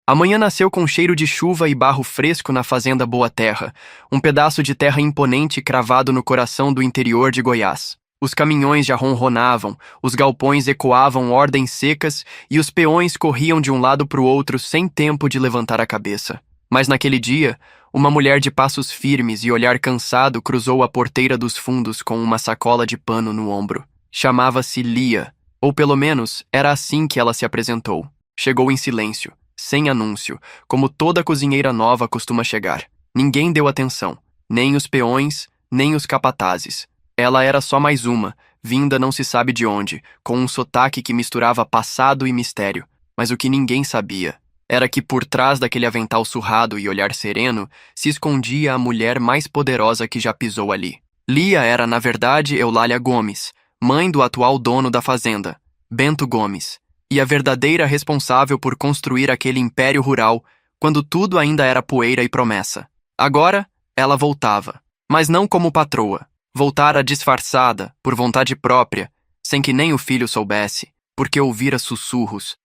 A manhã nasceu com cheiro de chuva e barro fresco na fazenda Boa Terra, um pedaço de terra imponente cravado no coração do interior de Goiás. Os caminhões já ronronavam, os galpões ecoavam ordens secas e os peões corriam de um lado para o outro sem tempo de levantar a cabeça. Mas naquele dia, uma mulher de passos firmes e olhar cansado cruzou a porteira dos fundos com uma sacola de pano no ombro. Chamava-se Lia, ou pelo menos era assim que ela se apresentou. Chegou em silêncio, sem anúncio, como toda cozinheira nova costuma chegar. Ninguém deu atenção, nem os peões, nem os capatazes. Ela era só mais uma, vinda não se sabe de onde, com um sotaque que misturava passado e mistério. Mas o que ninguém sabia era que por trás daquele avental surrado e olhar sereno se escondia a mulher mais poderosa que já pisou ali. Lia era, na verdade, Eulália Gomes, mãe do atual dono da fazenda, Bento Gomes, e a verdadeira responsável por construir aquele império rural quando tudo ainda era poeira e promessa. Agora, ela voltava, mas não como patroa. Voltara disfarçada, por vontade própria, sem que nem o filho soubesse, porque ouvira sussurros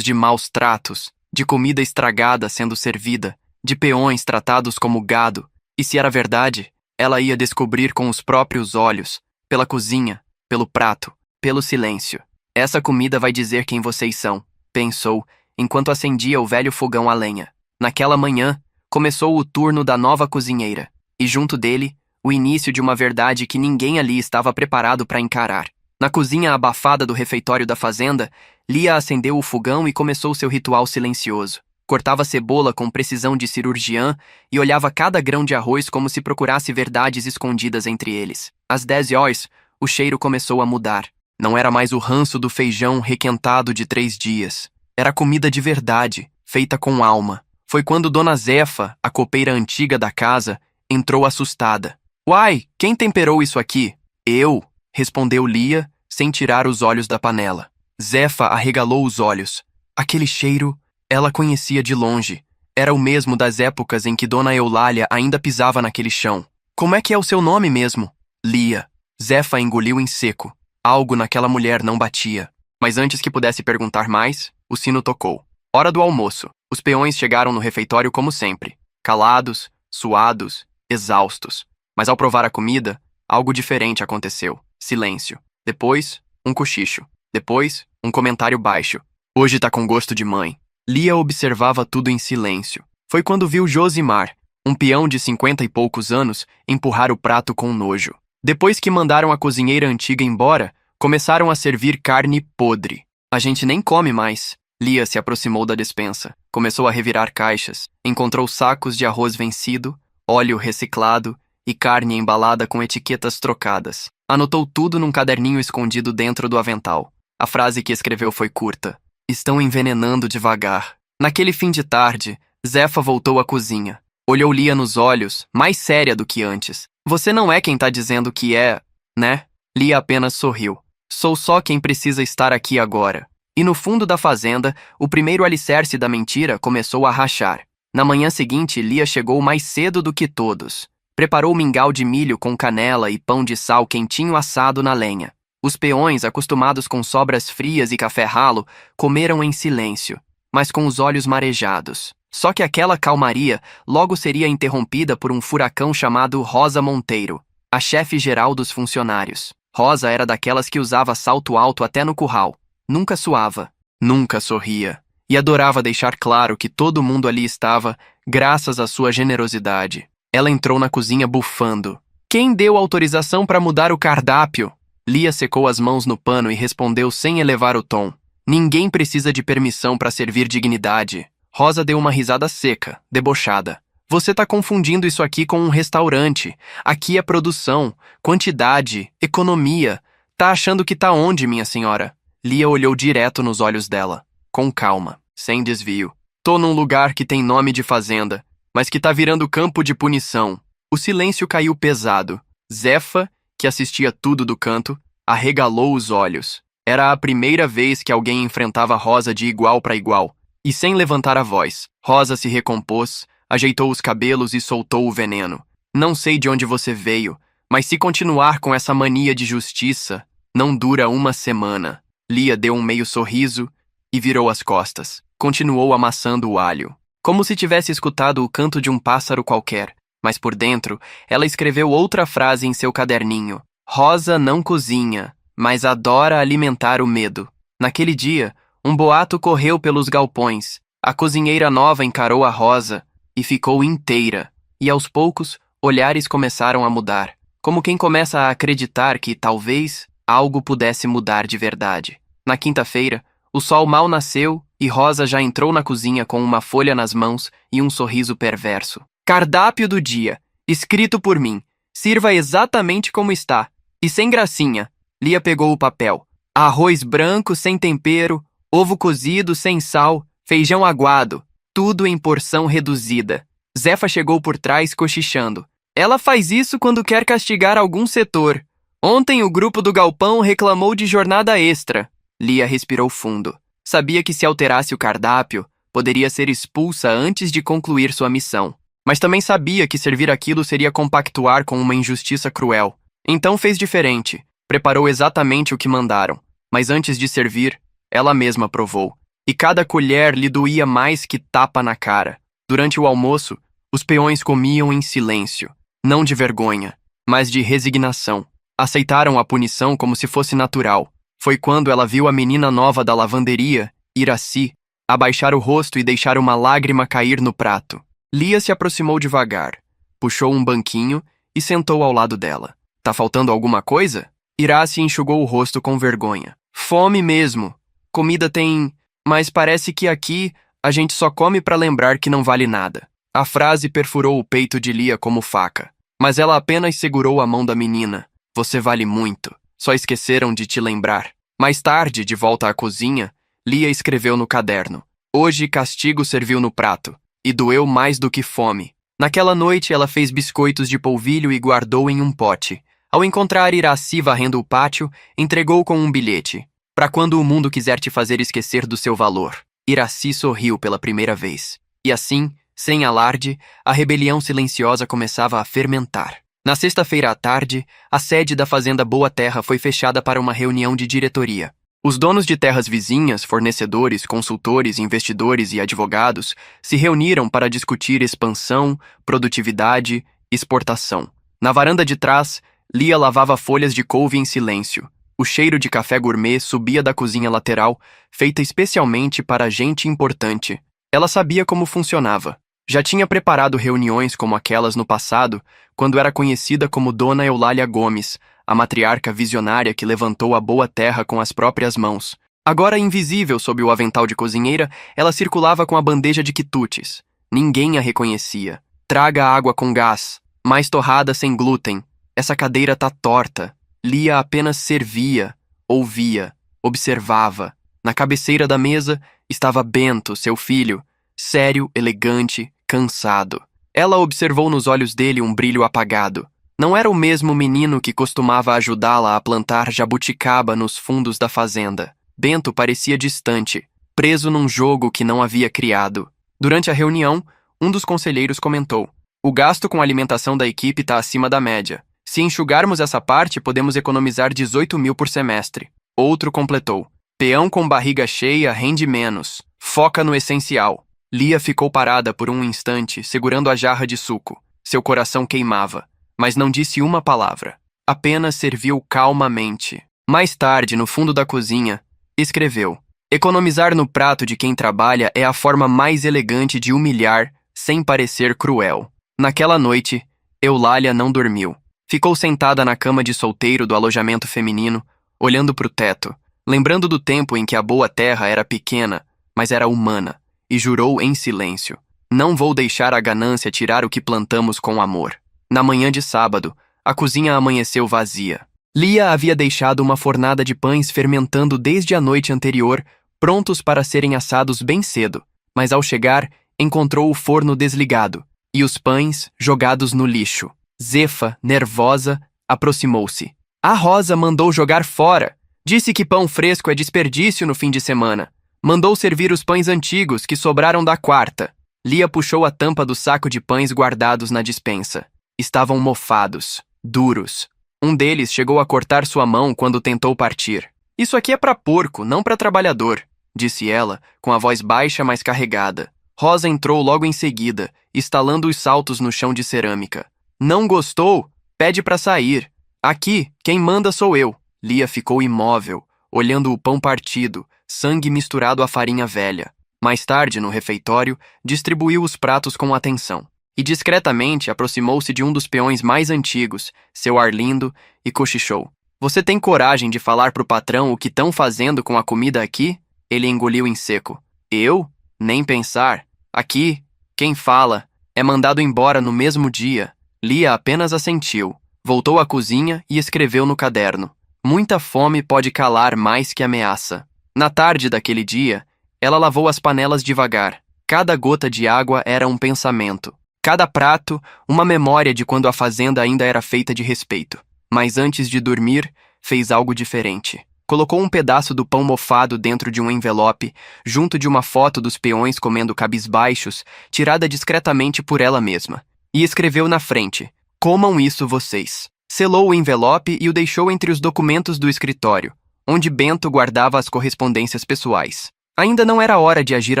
de maus tratos, de comida estragada sendo servida, de peões tratados como gado, e se era verdade, ela ia descobrir com os próprios olhos, pela cozinha, pelo prato, pelo silêncio. Essa comida vai dizer quem vocês são, pensou, enquanto acendia o velho fogão a lenha. Naquela manhã, começou o turno da nova cozinheira, e junto dele, o início de uma verdade que ninguém ali estava preparado para encarar. Na cozinha abafada do refeitório da fazenda, Lia acendeu o fogão e começou seu ritual silencioso. Cortava cebola com precisão de cirurgiã e olhava cada grão de arroz como se procurasse verdades escondidas entre eles. Às 10 horas, o cheiro começou a mudar. Não era mais o ranço do feijão requentado de 3 dias. Era comida de verdade, feita com alma. Foi quando Dona Zefa, a copeira antiga da casa, entrou assustada. "Uai, quem temperou isso aqui?" "Eu", respondeu Lia, sem tirar os olhos da panela. Zefa arregalou os olhos. Aquele cheiro, ela conhecia de longe. Era o mesmo das épocas em que Dona Eulália ainda pisava naquele chão. "Como é que é o seu nome mesmo?" "Lia." Zefa engoliu em seco. Algo naquela mulher não batia. Mas antes que pudesse perguntar mais, o sino tocou. Hora do almoço. Os peões chegaram no refeitório como sempre. Calados, suados, exaustos. Mas ao provar a comida, algo diferente aconteceu. Silêncio. Depois, um cochicho. Depois, um comentário baixo. "Hoje tá com gosto de mãe." Lia observava tudo em silêncio. Foi quando viu Josimar, um peão de 50 e poucos anos, empurrar o prato com nojo. Depois que mandaram a cozinheira antiga embora, começaram a servir carne podre. "A gente nem come mais." Lia se aproximou da despensa. Começou a revirar caixas. Encontrou sacos de arroz vencido, óleo reciclado e carne embalada com etiquetas trocadas. Anotou tudo num caderninho escondido dentro do avental. A frase que escreveu foi curta. "Estão envenenando devagar." Naquele fim de tarde, Zefa voltou à cozinha. Olhou Lia nos olhos, mais séria do que antes. "Você não é quem tá dizendo que é, né?" Lia apenas sorriu. "Sou só quem precisa estar aqui agora." E no fundo da fazenda, o primeiro alicerce da mentira começou a rachar. Na manhã seguinte, Lia chegou mais cedo do que todos. Preparou mingau de milho com canela e pão de sal quentinho assado na lenha. Os peões, acostumados com sobras frias e café ralo, comeram em silêncio, mas com os olhos marejados. Só que aquela calmaria logo seria interrompida por um furacão chamado Rosa Monteiro, a chefe geral dos funcionários. Rosa era daquelas que usava salto alto até no curral. Nunca suava, nunca sorria, e adorava deixar claro que todo mundo ali estava graças à sua generosidade. Ela entrou na cozinha bufando. "Quem deu autorização para mudar o cardápio?" Lia secou as mãos no pano e respondeu sem elevar o tom. "Ninguém precisa de permissão para servir dignidade." Rosa deu uma risada seca, debochada. "Você tá confundindo isso aqui com um restaurante. Aqui é produção, quantidade, economia. Tá achando que tá onde, minha senhora?" Lia olhou direto nos olhos dela, com calma, sem desvio. "Tô num lugar que tem nome de fazenda, mas que tá virando campo de punição." O silêncio caiu pesado. Zefa, que assistia tudo do canto, arregalou os olhos. Era a primeira vez que alguém enfrentava Rosa de igual para igual. E sem levantar a voz, Rosa se recompôs, ajeitou os cabelos e soltou o veneno. "Não sei de onde você veio, mas se continuar com essa mania de justiça, não dura uma semana." Lia deu um meio sorriso e virou as costas. continuou amassando o alho, como se tivesse escutado o canto de um pássaro qualquer, mas por dentro ela escreveu outra frase em seu caderninho. Rosa não cozinha, mas adora alimentar o medo. Naquele dia, um boato correu pelos galpões. A cozinheira nova encarou a Rosa e ficou inteira. E aos poucos, olhares começaram a mudar, como quem começa a acreditar que, talvez, algo pudesse mudar de verdade. Na quinta-feira, o sol mal nasceu e Rosa já entrou na cozinha com uma folha nas mãos e um sorriso perverso. Cardápio do dia, escrito por mim. Sirva exatamente como está. E sem gracinha. Lia pegou o papel. Arroz branco sem tempero, ovo cozido sem sal, feijão aguado, tudo em porção reduzida. Zefa chegou por trás cochichando. Ela faz isso quando quer castigar algum setor. Ontem o grupo do galpão reclamou de jornada extra. Lia respirou fundo. Sabia que se alterasse o cardápio, poderia ser expulsa antes de concluir sua missão. Mas também sabia que servir aquilo seria compactuar com uma injustiça cruel. Então fez diferente. Preparou exatamente o que mandaram. Mas antes de servir, ela mesma provou. E cada colher lhe doía mais que tapa na cara. Durante o almoço, os peões comiam em silêncio. Não de vergonha, mas de resignação. Aceitaram a punição como se fosse natural. Foi quando ela viu a menina nova da lavanderia, Iraci, abaixar o rosto e deixar uma lágrima cair no prato. Lia se aproximou devagar, puxou um banquinho e sentou ao lado dela. Tá faltando alguma coisa? Iraci enxugou o rosto com vergonha. Fome mesmo. Comida tem... Mas parece que aqui a gente só come pra lembrar que não vale nada. A frase perfurou o peito de Lia como faca. Mas ela apenas segurou a mão da menina. Você vale muito. Só esqueceram de te lembrar. Mais tarde, de volta à cozinha, Lia escreveu no caderno. Hoje castigo serviu no prato. E doeu mais do que fome. Naquela noite ela fez biscoitos de polvilho e guardou em um pote. Ao encontrar Iraci varrendo o pátio, entregou com um bilhete. Para quando o mundo quiser te fazer esquecer do seu valor. Iraci sorriu pela primeira vez. E assim, sem alarde, a rebelião silenciosa começava a fermentar. Na sexta-feira à tarde, a sede da Fazenda Boa Terra foi fechada para uma reunião de diretoria. Os donos de terras vizinhas, fornecedores, consultores, investidores e advogados se reuniram para discutir expansão, produtividade, exportação. Na varanda de trás, Lia lavava folhas de couve em silêncio. O cheiro de café gourmet subia da cozinha lateral, feita especialmente para gente importante. Ela sabia como funcionava. Já tinha preparado reuniões como aquelas no passado, quando era conhecida como Dona Eulália Gomes, a matriarca visionária que levantou a boa terra com as próprias mãos. Agora invisível sob o avental de cozinheira, ela circulava com a bandeja de quitutes. Ninguém a reconhecia. Traga água com gás. Mais torrada sem glúten. Essa cadeira tá torta. Lia apenas servia, ouvia, observava. Na cabeceira da mesa estava Bento, seu filho, sério, elegante, cansado. Ela observou nos olhos dele um brilho apagado. Não era o mesmo menino que costumava ajudá-la a plantar jabuticaba nos fundos da fazenda. Bento parecia distante, preso num jogo que não havia criado. Durante a reunião, um dos conselheiros comentou: o gasto com alimentação da equipe está acima da média. Se enxugarmos essa parte, podemos economizar 18 mil por semestre. Outro completou: peão com barriga cheia rende menos. Foca no essencial. Lia ficou parada por um instante, segurando a jarra de suco. Seu coração queimava, mas não disse uma palavra. Apenas serviu calmamente. Mais tarde, no fundo da cozinha, escreveu: economizar no prato de quem trabalha é a forma mais elegante de humilhar, sem parecer cruel. Naquela noite, Eulália não dormiu. Ficou sentada na cama de solteiro do alojamento feminino, olhando para o teto, lembrando do tempo em que a boa terra era pequena, mas era humana, e jurou em silêncio: não vou deixar a ganância tirar o que plantamos com amor. Na manhã de sábado, a cozinha amanheceu vazia. Lia havia deixado uma fornada de pães fermentando desde a noite anterior, prontos para serem assados bem cedo, mas ao chegar, encontrou o forno desligado e os pães jogados no lixo. Zefa, nervosa, aproximou-se. A Rosa mandou jogar fora. Disse que pão fresco é desperdício no fim de semana. Mandou servir os pães antigos que sobraram da quarta. Lia puxou a tampa do saco de pães guardados na despensa. Estavam mofados, duros. Um deles chegou a cortar sua mão quando tentou partir. Isso aqui é para porco, não para trabalhador. disse ela, com a voz baixa, mas carregada. Rosa entrou logo em seguida, estalando os saltos no chão de cerâmica. Não gostou? Pede para sair. Aqui, quem manda sou eu. Lia ficou imóvel, olhando o pão partido, sangue misturado à farinha velha. Mais tarde, no refeitório, distribuiu os pratos com atenção. E discretamente aproximou-se de um dos peões mais antigos, seu Arlindo, e cochichou. Você tem coragem de falar pro patrão o que estão fazendo com a comida aqui? Ele engoliu em seco. Eu? Nem pensar. Aqui, quem fala, é mandado embora no mesmo dia. Lia apenas assentiu. Voltou à cozinha e escreveu no caderno. Muita fome pode calar mais que ameaça. Na tarde daquele dia, ela lavou as panelas devagar. Cada gota de água era um pensamento. Cada prato, uma memória de quando a fazenda ainda era feita de respeito. Mas antes de dormir, fez algo diferente. Colocou um pedaço do pão mofado dentro de um envelope, junto de uma foto dos peões comendo cabisbaixos, tirada discretamente por ela mesma. E escreveu na frente: comam isso vocês. Selou o envelope e o deixou entre os documentos do escritório, onde Bento guardava as correspondências pessoais. Ainda não era hora de agir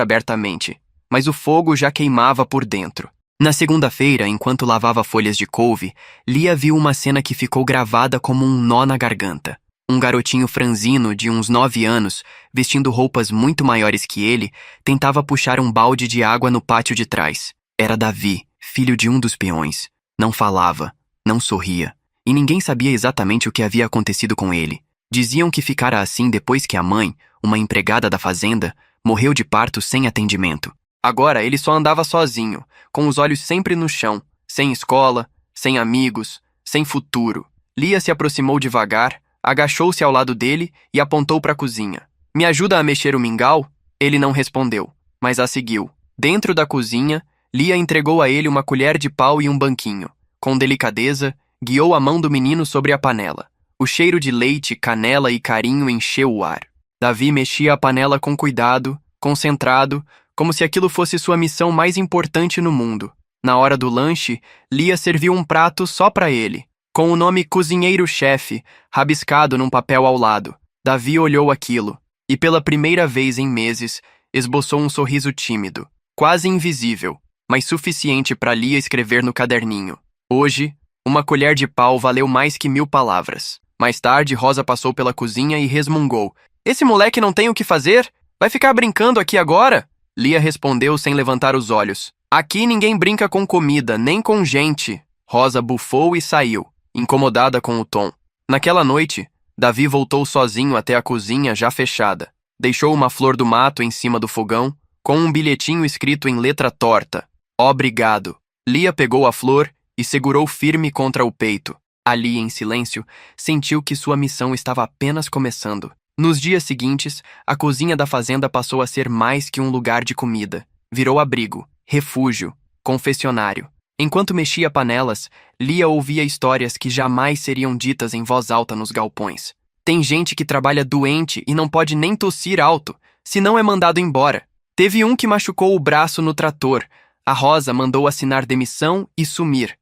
abertamente, mas o fogo já queimava por dentro. Na segunda-feira, enquanto lavava folhas de couve, Lia viu uma cena que ficou gravada como um nó na garganta. Um garotinho franzino de uns 9 anos, vestindo roupas muito maiores que ele, tentava puxar um balde de água no pátio de trás. Era Davi, filho de um dos peões. Não falava, não sorria, e ninguém sabia exatamente o que havia acontecido com ele. Diziam que ficara assim depois que a mãe, uma empregada da fazenda, morreu de parto sem atendimento. Agora ele só andava sozinho, com os olhos sempre no chão, sem escola, sem amigos, sem futuro. Lia se aproximou devagar, agachou-se ao lado dele e apontou para a cozinha. Me ajuda a mexer o mingau? Ele não respondeu, mas a seguiu. Dentro da cozinha, Lia entregou a ele uma colher de pau e um banquinho. Com delicadeza, guiou a mão do menino sobre a panela. O cheiro de leite, canela e carinho encheu o ar. Davi mexia a panela com cuidado, concentrado, como se aquilo fosse sua missão mais importante no mundo. Na hora do lanche, Lia serviu um prato só para ele, com o nome cozinheiro-chefe, rabiscado num papel ao lado. Davi olhou aquilo, e pela primeira vez em meses, esboçou um sorriso tímido, quase invisível, mas suficiente para Lia escrever no caderninho. Hoje, uma colher de pau valeu mais que 1000 palavras. Mais tarde, Rosa passou pela cozinha e resmungou. Esse moleque não tem o que fazer? Vai ficar brincando aqui agora? Lia respondeu sem levantar os olhos. Aqui ninguém brinca com comida, nem com gente. Rosa bufou e saiu, incomodada com o tom. Naquela noite, Davi voltou sozinho até a cozinha já fechada. Deixou uma flor do mato em cima do fogão, com um bilhetinho escrito em letra torta. Obrigado. Lia pegou a flor e segurou firme contra o peito. Ali, em silêncio, sentiu que sua missão estava apenas começando. Nos dias seguintes, a cozinha da fazenda passou a ser mais que um lugar de comida. Virou abrigo, refúgio, confessionário. Enquanto mexia panelas, Lia ouvia histórias que jamais seriam ditas em voz alta nos galpões. Tem gente que trabalha doente e não pode nem tossir alto, senão é mandado embora. Teve um que machucou o braço no trator. A Rosa mandou assinar demissão e sumir.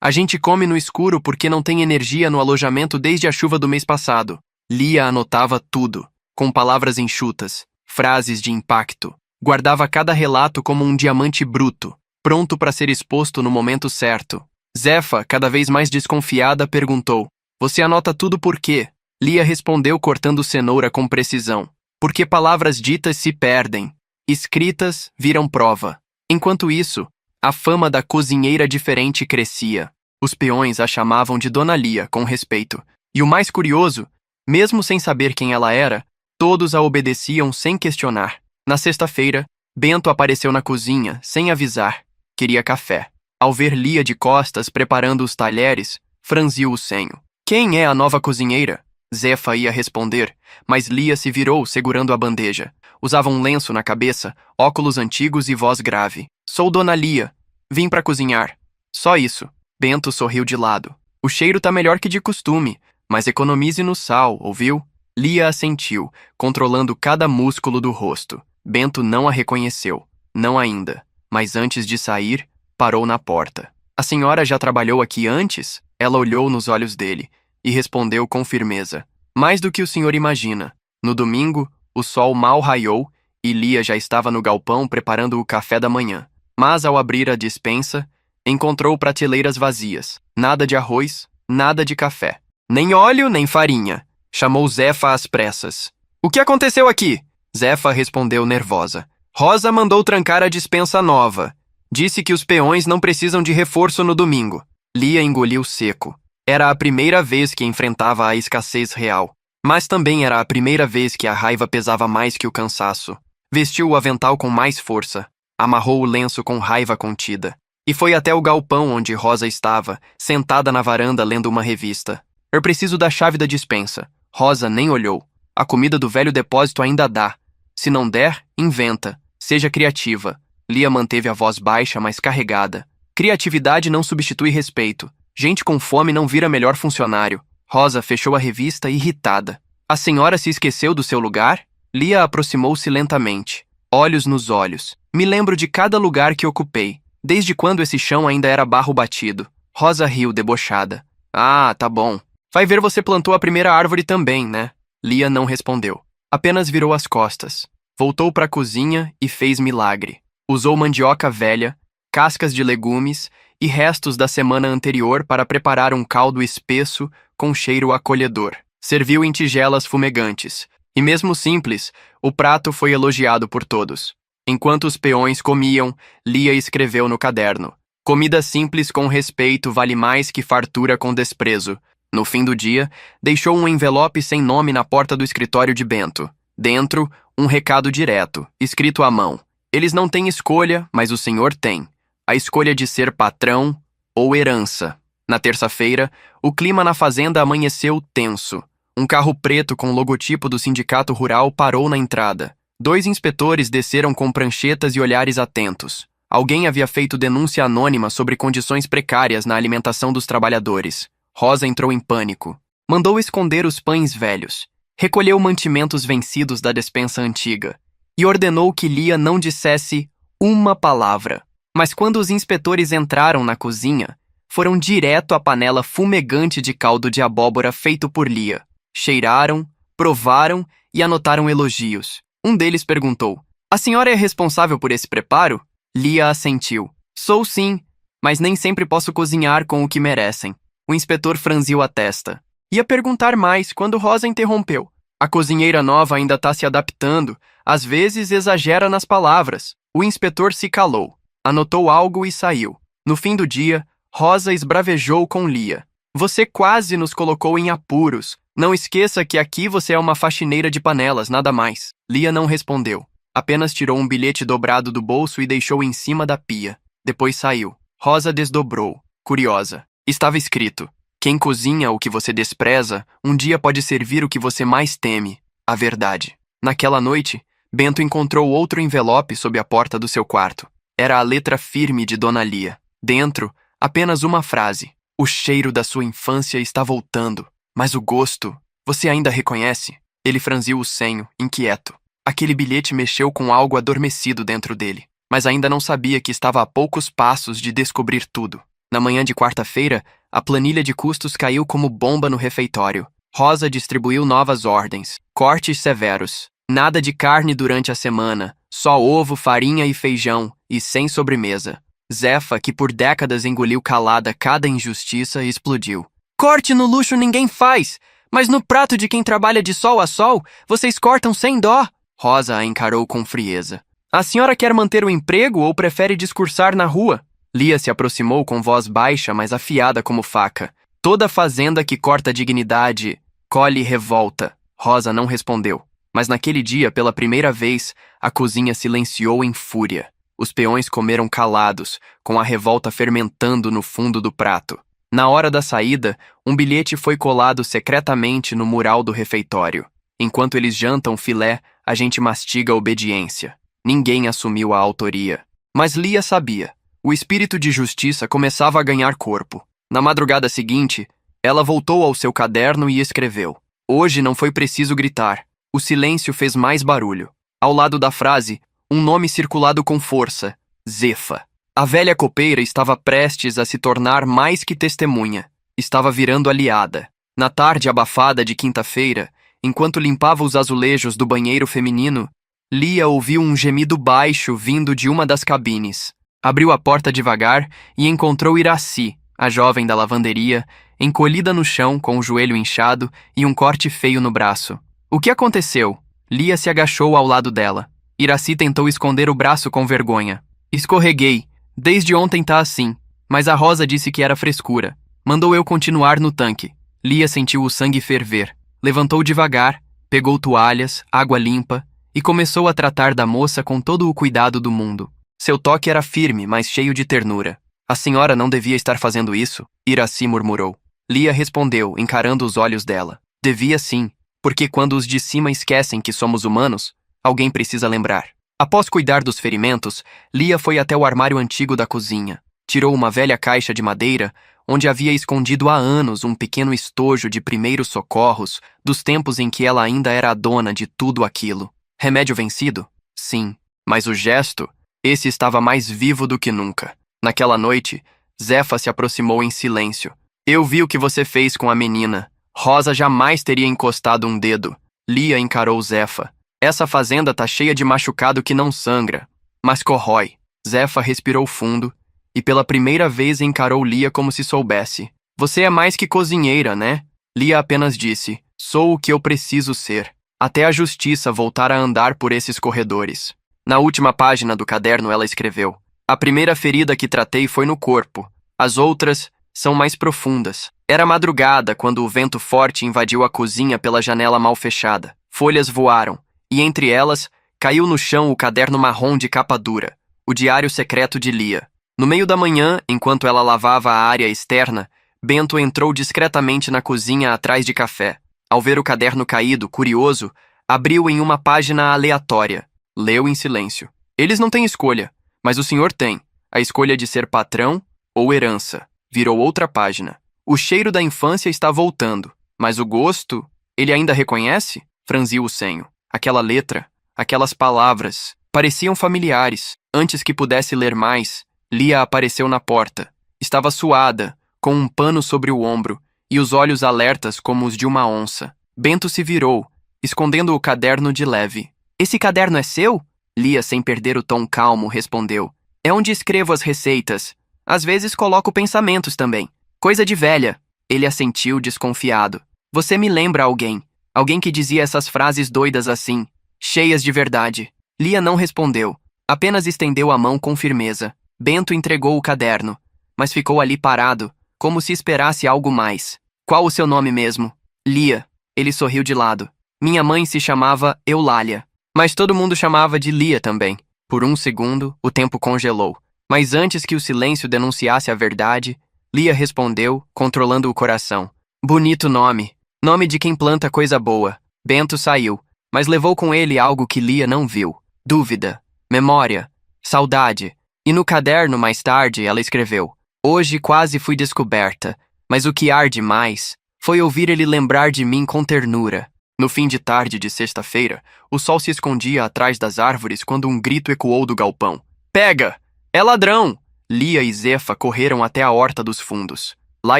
A gente come no escuro porque não tem energia no alojamento desde a chuva do mês passado. Lia anotava tudo, com palavras enxutas, frases de impacto. Guardava cada relato como um diamante bruto, pronto para ser exposto no momento certo. Zefa, cada vez mais desconfiada, perguntou: Você anota tudo por quê? Lia respondeu cortando cenoura com precisão. Porque palavras ditas se perdem, escritas viram prova. Enquanto isso, a fama da cozinheira diferente crescia. Os peões a chamavam de Dona Lia, com respeito. E o mais curioso, mesmo sem saber quem ela era, todos a obedeciam sem questionar. Na sexta-feira, Bento apareceu na cozinha, sem avisar. Queria café. Ao ver Lia de costas preparando os talheres, franziu o senho. Quem é a nova cozinheira? Zefa ia responder, mas Lia se virou segurando a bandeja. Usava um lenço na cabeça, óculos antigos e voz grave. Sou Dona Lia. Vim para cozinhar. Só isso. Bento sorriu de lado. O cheiro tá melhor que de costume, mas economize no sal, ouviu? Lia assentiu, controlando cada músculo do rosto. Bento não a reconheceu. Não ainda. Mas antes de sair, parou na porta. A senhora já trabalhou aqui antes? Ela olhou nos olhos dele e respondeu com firmeza. Mais do que o senhor imagina. No domingo, O sol mal raiou e Lia já estava no galpão preparando o café da manhã. Mas ao abrir a despensa, encontrou prateleiras vazias. Nada de arroz, nada de café. Nem óleo, nem farinha. Chamou Zefa às pressas. O que aconteceu aqui? Zefa respondeu nervosa. Rosa mandou trancar a despensa nova. Disse que os peões não precisam de reforço no domingo. Lia engoliu seco. Era a primeira vez que enfrentava a escassez real. Mas também era a primeira vez que a raiva pesava mais que o cansaço. Vestiu o avental com mais força. Amarrou o lenço com raiva contida. E foi até o galpão onde Rosa estava, sentada na varanda lendo uma revista. Eu preciso da chave da despensa. Rosa nem olhou. A comida do velho depósito ainda dá. Se não der, inventa. Seja criativa. Lia manteve a voz baixa, mas carregada. Criatividade não substitui respeito. Gente com fome não vira melhor funcionário. Rosa fechou a revista irritada. A senhora se esqueceu do seu lugar? Lia aproximou-se lentamente. Olhos nos olhos. Me lembro de cada lugar que ocupei. Desde quando esse chão ainda era barro batido. Rosa riu, debochada. Ah, tá bom. Vai ver, você plantou a primeira árvore também, né? Lia não respondeu. Apenas virou as costas. Voltou para a cozinha e fez milagre. Usou mandioca velha, cascas de legumes e restos da semana anterior para preparar um caldo espesso com cheiro acolhedor. Serviu em tigelas fumegantes. E mesmo simples, o prato foi elogiado por todos. Enquanto os peões comiam, Lia escreveu no caderno. Comida simples com respeito vale mais que fartura com desprezo. No fim do dia, deixou um envelope sem nome na porta do escritório de Bento. Dentro, um recado direto, escrito à mão. Eles não têm escolha, mas o senhor tem. A escolha de ser patrão ou herança. Na terça-feira, o clima na fazenda amanheceu tenso. Um carro preto com o logotipo do sindicato rural parou na entrada. 2 inspetores desceram com pranchetas e olhares atentos. Alguém havia feito denúncia anônima sobre condições precárias na alimentação dos trabalhadores. Rosa entrou em pânico. Mandou esconder os pães velhos. Recolheu mantimentos vencidos da despensa antiga. E ordenou que Lia não dissesse uma palavra. Mas quando os inspetores entraram na cozinha, foram direto à panela fumegante de caldo de abóbora feito por Lia. Cheiraram, provaram e anotaram elogios. Um deles perguntou: a senhora é responsável por esse preparo? Lia assentiu. Sou sim, mas nem sempre posso cozinhar com o que merecem. O inspetor franziu a testa. Ia perguntar mais quando Rosa interrompeu. A cozinheira nova ainda está se adaptando, às vezes exagera nas palavras. O inspetor se calou, anotou algo e saiu. No fim do dia, Rosa esbravejou com Lia. Você quase nos colocou em apuros. Não esqueça que aqui você é uma faxineira de panelas, nada mais. Lia não respondeu. Apenas tirou um bilhete dobrado do bolso e deixou em cima da pia. Depois saiu. Rosa desdobrou, curiosa. Estava escrito: quem cozinha o que você despreza, um dia pode servir o que você mais teme, a verdade. Naquela noite, Bento encontrou outro envelope sob a porta do seu quarto. Era a letra firme de Dona Lia. Dentro, apenas uma frase. O cheiro da sua infância está voltando. Mas o gosto, você ainda reconhece? Ele franziu o senho, inquieto. Aquele bilhete mexeu com algo adormecido dentro dele. Mas ainda não sabia que estava a poucos passos de descobrir tudo. Na manhã de quarta-feira, a planilha de custos caiu como bomba no refeitório. Rosa distribuiu novas ordens. Cortes severos. Nada de carne durante a semana. Só ovo, farinha e feijão. E sem sobremesa. Zefa, que por décadas engoliu calada cada injustiça, explodiu. Corte no luxo ninguém faz! Mas no prato de quem trabalha de sol a sol, vocês cortam sem dó! Rosa a encarou com frieza. A senhora quer manter o emprego ou prefere discursar na rua? Lia se aproximou com voz baixa, mas afiada como faca. Toda fazenda que corta dignidade colhe revolta. Rosa não respondeu. Mas naquele dia, pela primeira vez, a cozinha silenciou em fúria. Os peões comeram calados, com a revolta fermentando no fundo do prato. Na hora da saída, um bilhete foi colado secretamente no mural do refeitório. Enquanto eles jantam filé, a gente mastiga a obediência. Ninguém assumiu a autoria. Mas Lia sabia. O espírito de justiça começava a ganhar corpo. Na madrugada seguinte, ela voltou ao seu caderno e escreveu. Hoje não foi preciso gritar. O silêncio fez mais barulho. Ao lado da frase, um nome circulado com força. Zefa. A velha copeira estava prestes a se tornar mais que testemunha. Estava virando aliada. Na tarde abafada de quinta-feira, enquanto limpava os azulejos do banheiro feminino, Lia ouviu um gemido baixo vindo de uma das cabines. Abriu a porta devagar e encontrou Iraci, a jovem da lavanderia, encolhida no chão com o joelho inchado e um corte feio no braço. O que aconteceu? Lia se agachou ao lado dela. Iraci tentou esconder o braço com vergonha. Escorreguei. Desde ontem tá assim. Mas a Rosa disse que era frescura. Mandou eu continuar no tanque. Lia sentiu o sangue ferver. Levantou devagar, pegou toalhas, água limpa e começou a tratar da moça com todo o cuidado do mundo. Seu toque era firme, mas cheio de ternura. A senhora não devia estar fazendo isso, Iraci murmurou. Lia respondeu, encarando os olhos dela. Devia sim, porque quando os de cima esquecem que somos humanos, alguém precisa lembrar. Após cuidar dos ferimentos, Lia foi até o armário antigo da cozinha. Tirou uma velha caixa de madeira, onde havia escondido há anos um pequeno estojo de primeiros socorros dos tempos em que ela ainda era a dona de tudo aquilo. Remédio vencido? Sim, mas o gesto, esse estava mais vivo do que nunca. Naquela noite, Zefa se aproximou em silêncio. Eu vi o que você fez com a menina. Rosa jamais teria encostado um dedo. Lia encarou Zefa. Essa fazenda tá cheia de machucado que não sangra, mas corrói. Zefa respirou fundo e pela primeira vez encarou Lia como se soubesse. Você é mais que cozinheira, né? Lia apenas disse, sou o que eu preciso ser. Até a justiça voltar a andar por esses corredores. Na última página do caderno ela escreveu, a primeira ferida que tratei foi no corpo. As outras são mais profundas. Era madrugada quando o vento forte invadiu a cozinha pela janela mal fechada. Folhas voaram, e entre elas caiu no chão o caderno marrom de capa dura, o diário secreto de Lia. No meio da manhã, enquanto ela lavava a área externa, Bento entrou discretamente na cozinha atrás de café. Ao ver o caderno caído, curioso, abriu em uma página aleatória. Leu em silêncio. Eles não têm escolha, mas o senhor tem. A escolha de ser patrão ou herança. Virou outra página. O cheiro da infância está voltando, mas o gosto, ele ainda reconhece? Franziu o senho. Aquela letra, aquelas palavras, pareciam familiares. Antes que pudesse ler mais, Lia apareceu na porta. Estava suada, com um pano sobre o ombro e os olhos alertas como os de uma onça. Bento se virou, escondendo o caderno de leve. Esse caderno é seu? Lia, sem perder o tom calmo, respondeu. É onde escrevo as receitas. Às vezes coloco pensamentos também. Coisa de velha. Ele assentiu, desconfiado. Você me lembra alguém. Alguém que dizia essas frases doidas assim, cheias de verdade. Lia não respondeu. Apenas estendeu a mão com firmeza. Bento entregou o caderno, mas ficou ali parado, como se esperasse algo mais. Qual o seu nome mesmo? Lia. Ele sorriu de lado. Minha mãe se chamava Eulália, mas todo mundo chamava de Lia também. Por um segundo, o tempo congelou. Mas antes que o silêncio denunciasse a verdade, Lia respondeu, controlando o coração. Bonito nome. Nome de quem planta coisa boa. Bento saiu, mas levou com ele algo que Lia não viu. Dúvida, memória, saudade. E no caderno, mais tarde, ela escreveu. Hoje quase fui descoberta, mas o que arde mais foi ouvir ele lembrar de mim com ternura. No fim de tarde de sexta-feira, o sol se escondia atrás das árvores quando um grito ecoou do galpão. Pega! É ladrão! Lia e Zefa correram até a horta dos fundos. Lá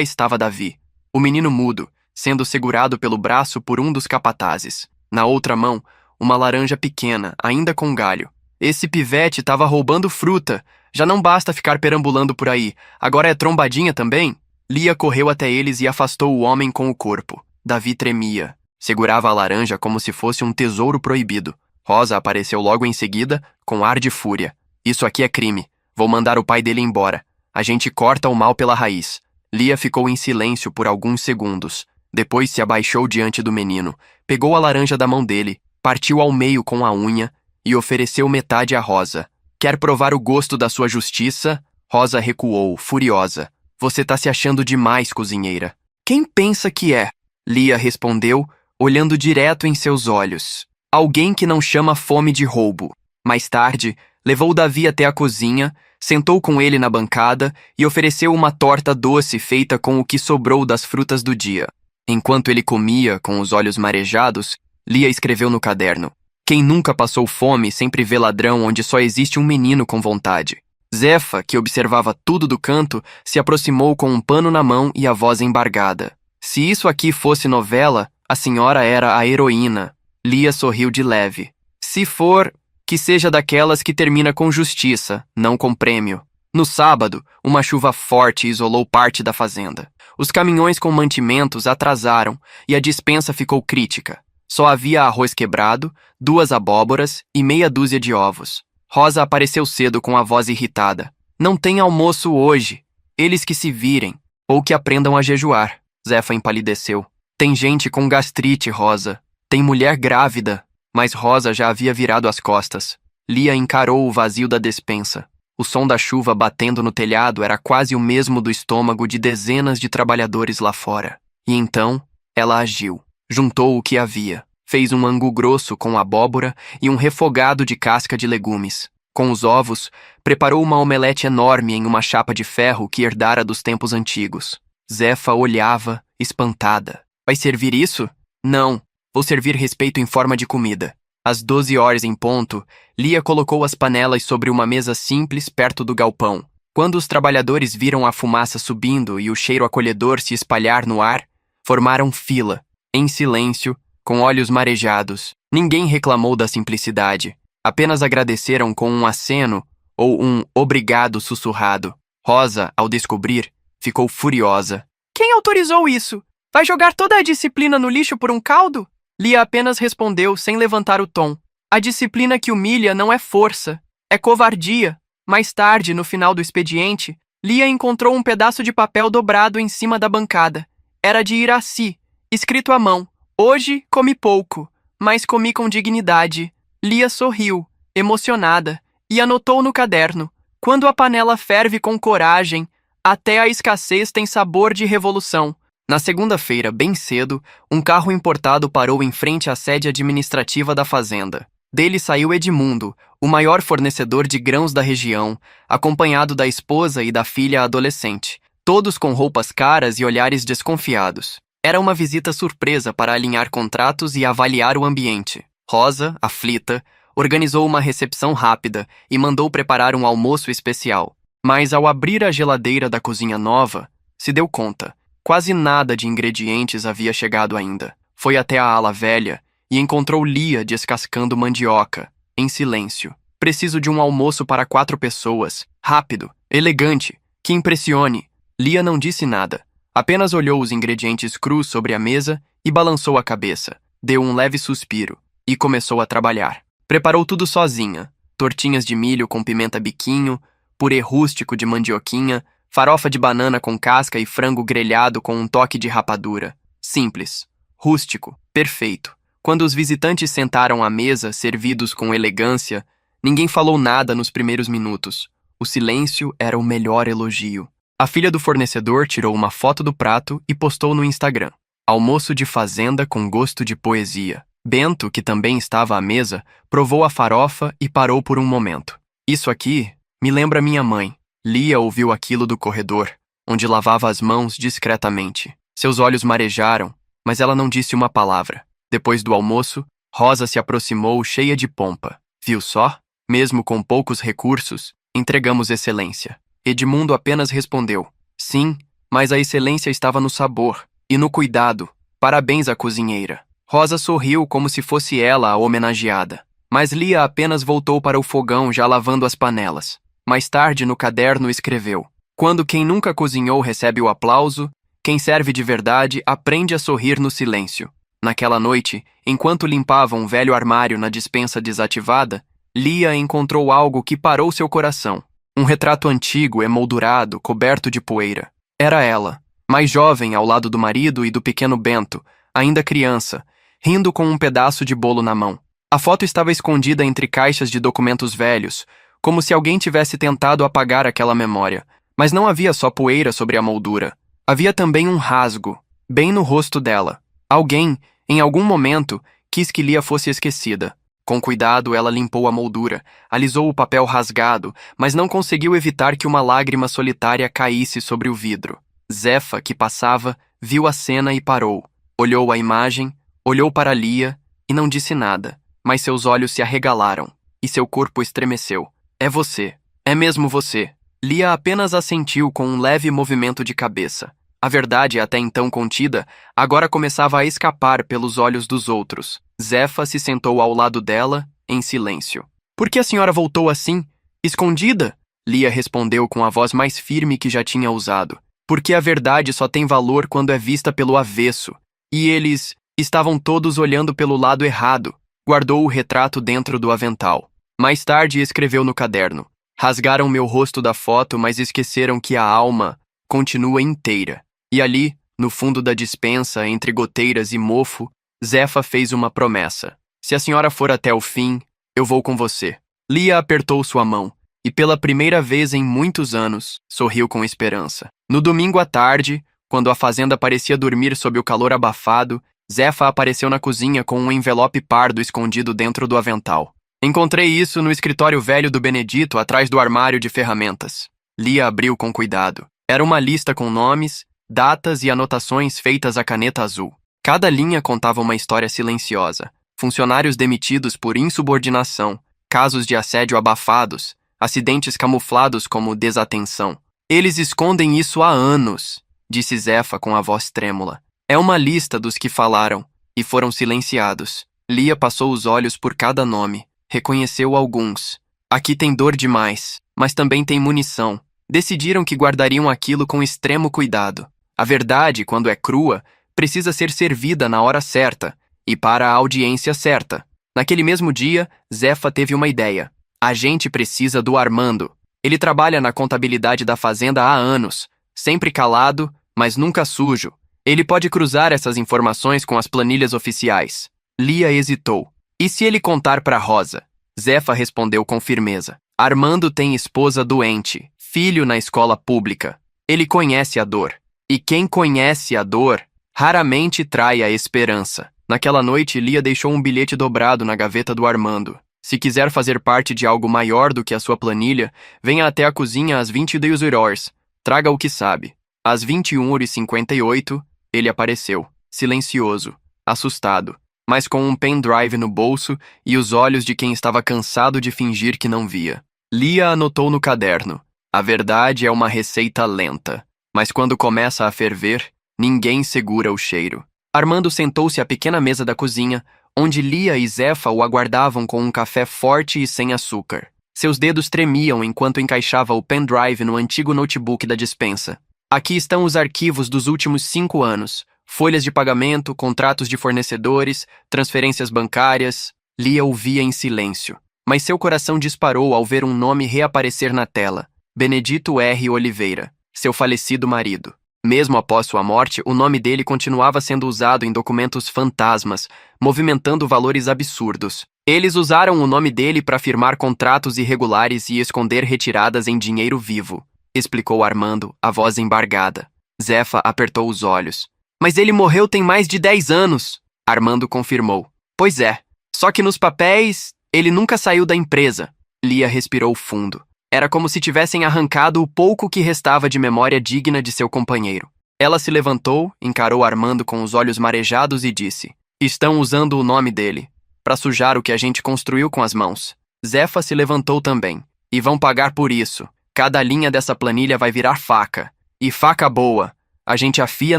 estava Davi, o menino mudo, sendo segurado pelo braço por um dos capatazes. Na outra mão, uma laranja pequena, ainda com galho. Esse pivete estava roubando fruta. Já não basta ficar perambulando por aí. Agora é trombadinha também? Lia correu até eles e afastou o homem com o corpo. Davi tremia. Segurava a laranja como se fosse um tesouro proibido. Rosa apareceu logo em seguida, com ar de fúria. Isso aqui é crime. Vou mandar o pai dele embora. A gente corta o mal pela raiz. Lia ficou em silêncio por alguns segundos. Depois se abaixou diante do menino, pegou a laranja da mão dele, partiu ao meio com a unha e ofereceu metade a Rosa. Quer provar o gosto da sua justiça? Rosa recuou, furiosa. Você tá se achando demais, cozinheira. Quem pensa que é? Lia respondeu, olhando direto em seus olhos. Alguém que não chama fome de roubo. Mais tarde, levou Davi até a cozinha, sentou com ele na bancada e ofereceu uma torta doce feita com o que sobrou das frutas do dia. Enquanto ele comia, com os olhos marejados, Lia escreveu no caderno. Quem nunca passou fome sempre vê ladrão onde só existe um menino com vontade. Zefa, que observava tudo do canto, se aproximou com um pano na mão e a voz embargada. Se isso aqui fosse novela, A senhora era a heroína. Lia sorriu de leve. Se for, que seja daquelas que termina com justiça, não com prêmio. No sábado, uma chuva forte isolou parte da fazenda. Os caminhões com mantimentos atrasaram e a despensa ficou crítica. Só havia arroz quebrado, 2 abóboras e meia dúzia de ovos. Rosa apareceu cedo com a voz irritada. Não tem almoço hoje. Eles que se virem, ou que aprendam a jejuar. Zefa empalideceu. Tem gente com gastrite, Rosa. Tem mulher grávida. Mas Rosa já havia virado as costas. Lia encarou o vazio da despensa. O som da chuva batendo no telhado era quase o mesmo do estômago de dezenas de trabalhadores lá fora. E então, ela agiu. Juntou o que havia. Fez um angu grosso com abóbora e um refogado de casca de legumes. Com os ovos, preparou uma omelete enorme em uma chapa de ferro que herdara dos tempos antigos. Zefa olhava, espantada. Vai servir isso? Não. Vou servir respeito em forma de comida. Às 12 horas em ponto, Lia colocou as panelas sobre uma mesa simples perto do galpão. Quando os trabalhadores viram a fumaça subindo e o cheiro acolhedor se espalhar no ar, formaram fila, em silêncio, com olhos marejados. Ninguém reclamou da simplicidade. Apenas agradeceram com um aceno ou um obrigado sussurrado. Rosa, ao descobrir, ficou furiosa. Quem autorizou isso? Vai jogar toda a disciplina no lixo por um caldo? Lia apenas respondeu sem levantar o tom. A disciplina que humilha não é força, é covardia. Mais tarde, no final do expediente, Lia encontrou um pedaço de papel dobrado em cima da bancada. Era de Iraci, escrito à mão. Hoje comi pouco, mas comi com dignidade. Lia sorriu, emocionada, e anotou no caderno. Quando a panela ferve com coragem, até a escassez tem sabor de revolução. Na segunda-feira, bem cedo, um carro importado parou em frente à sede administrativa da fazenda. Dele saiu Edmundo, o maior fornecedor de grãos da região, acompanhado da esposa e da filha adolescente, todos com roupas caras e olhares desconfiados. Era uma visita surpresa para alinhar contratos e avaliar o ambiente. Rosa, aflita, organizou uma recepção rápida e mandou preparar um almoço especial. Mas ao abrir a geladeira da cozinha nova, se deu conta. Quase nada de ingredientes havia chegado ainda. Foi até a ala velha e encontrou Lia descascando mandioca, em silêncio. Preciso de um almoço para 4 pessoas. Rápido, elegante, que impressione. Lia não disse nada. Apenas olhou os ingredientes crus sobre a mesa e balançou a cabeça. Deu um leve suspiro e começou a trabalhar. Preparou tudo sozinha. Tortinhas de milho com pimenta biquinho, purê rústico de mandioquinha, farofa de banana com casca e frango grelhado com um toque de rapadura. Simples, rústico, perfeito. Quando os visitantes sentaram à mesa, servidos com elegância, ninguém falou nada nos primeiros minutos. O silêncio era o melhor elogio. A filha do fornecedor tirou uma foto do prato e postou no Instagram. Almoço de fazenda com gosto de poesia. Bento, que também estava à mesa, provou a farofa e parou por um momento. Isso aqui me lembra minha mãe. Lia ouviu aquilo do corredor, onde lavava as mãos discretamente. Seus olhos marejaram, mas ela não disse uma palavra. Depois do almoço, Rosa se aproximou cheia de pompa. Viu só? Mesmo com poucos recursos, entregamos excelência. Edmundo apenas respondeu. Sim, mas a excelência estava no sabor e no cuidado. Parabéns à cozinheira. Rosa sorriu como se fosse ela a homenageada. Mas Lia apenas voltou para o fogão já lavando as panelas. Mais tarde, no caderno, escreveu: quando quem nunca cozinhou recebe o aplauso, quem serve de verdade aprende a sorrir no silêncio. Naquela noite, enquanto limpava um velho armário na despensa desativada, Lia encontrou algo que parou seu coração. Um retrato antigo, emoldurado, coberto de poeira. Era ela, mais jovem ao lado do marido e do pequeno Bento, ainda criança, rindo com um pedaço de bolo na mão. A foto estava escondida entre caixas de documentos velhos, como se alguém tivesse tentado apagar aquela memória. Mas não havia só poeira sobre a moldura. Havia também um rasgo, bem no rosto dela. Alguém, em algum momento, quis que Lia fosse esquecida. Com cuidado, ela limpou a moldura, alisou o papel rasgado, mas não conseguiu evitar que uma lágrima solitária caísse sobre o vidro. Zefa, que passava, viu a cena e parou. Olhou a imagem, olhou para Lia e não disse nada, mas seus olhos se arregalaram e seu corpo estremeceu. É você. É mesmo você. Lia apenas assentiu com um leve movimento de cabeça. A verdade, até então contida, agora começava a escapar pelos olhos dos outros. Zefa se sentou ao lado dela, em silêncio. Por que a senhora voltou assim? Escondida? Lia respondeu com a voz mais firme que já tinha usado. Porque a verdade só tem valor quando é vista pelo avesso. E eles estavam todos olhando pelo lado errado. Guardou o retrato dentro do avental. Mais tarde escreveu no caderno. Rasgaram meu rosto da foto, mas esqueceram que a alma continua inteira. E ali, no fundo da despensa, entre goteiras e mofo, Zefa fez uma promessa. Se a senhora for até o fim, eu vou com você. Lia apertou sua mão, e pela primeira vez em muitos anos, sorriu com esperança. No domingo à tarde, quando a fazenda parecia dormir sob o calor abafado, Zefa apareceu na cozinha com um envelope pardo escondido dentro do avental. Encontrei isso no escritório velho do Benedito, atrás do armário de ferramentas. Lia abriu com cuidado. Era uma lista com nomes, datas e anotações feitas à caneta azul. Cada linha contava uma história silenciosa. Funcionários demitidos por insubordinação, casos de assédio abafados, acidentes camuflados como desatenção. Eles escondem isso há anos, disse Zefa com a voz trêmula. É uma lista dos que falaram e foram silenciados. Lia passou os olhos por cada nome. Reconheceu alguns. Aqui tem dor demais, mas também tem munição. Decidiram que guardariam aquilo com extremo cuidado. A verdade, quando é crua, precisa ser servida na hora certa e para a audiência certa. Naquele mesmo dia, Zefa teve uma ideia. A gente precisa do Armando. Ele trabalha na contabilidade da fazenda há anos, sempre calado, mas nunca sujo. Ele pode cruzar essas informações com as planilhas oficiais. Lia hesitou. E se ele contar para Rosa? Zefa respondeu com firmeza. Armando tem esposa doente, filho na escola pública. Ele conhece a dor. E quem conhece a dor, raramente trai a esperança. Naquela noite, Lia deixou um bilhete dobrado na gaveta do Armando. Se quiser fazer parte de algo maior do que a sua planilha, venha até a cozinha às 22 horas. Traga o que sabe. Às 21h58, ele apareceu, silencioso, assustado, mas com um pendrive no bolso e os olhos de quem estava cansado de fingir que não via. Lia anotou no caderno. A verdade é uma receita lenta, mas quando começa a ferver, ninguém segura o cheiro. Armando sentou-se à pequena mesa da cozinha, onde Lia e Zefa o aguardavam com um café forte e sem açúcar. Seus dedos tremiam enquanto encaixava o pendrive no antigo notebook da despensa. Aqui estão os arquivos dos últimos 5 anos. Folhas de pagamento, contratos de fornecedores, transferências bancárias. Lia ouvia em silêncio, mas seu coração disparou ao ver um nome reaparecer na tela. Benedito R. Oliveira, seu falecido marido. Mesmo após sua morte, o nome dele continuava sendo usado em documentos fantasmas, movimentando valores absurdos. Eles usaram o nome dele para firmar contratos irregulares e esconder retiradas em dinheiro vivo, explicou Armando, a voz embargada. Zefa apertou os olhos. Mas ele morreu tem mais de 10 anos, Armando confirmou. Pois é, só que nos papéis, ele nunca saiu da empresa. Lia respirou fundo. Era como se tivessem arrancado o pouco que restava de memória digna de seu companheiro. Ela se levantou, encarou Armando com os olhos marejados e disse: Estão usando o nome dele, para sujar o que a gente construiu com as mãos. Zefa se levantou também. E vão pagar por isso. Cada linha dessa planilha vai virar faca. E faca boa. A gente afia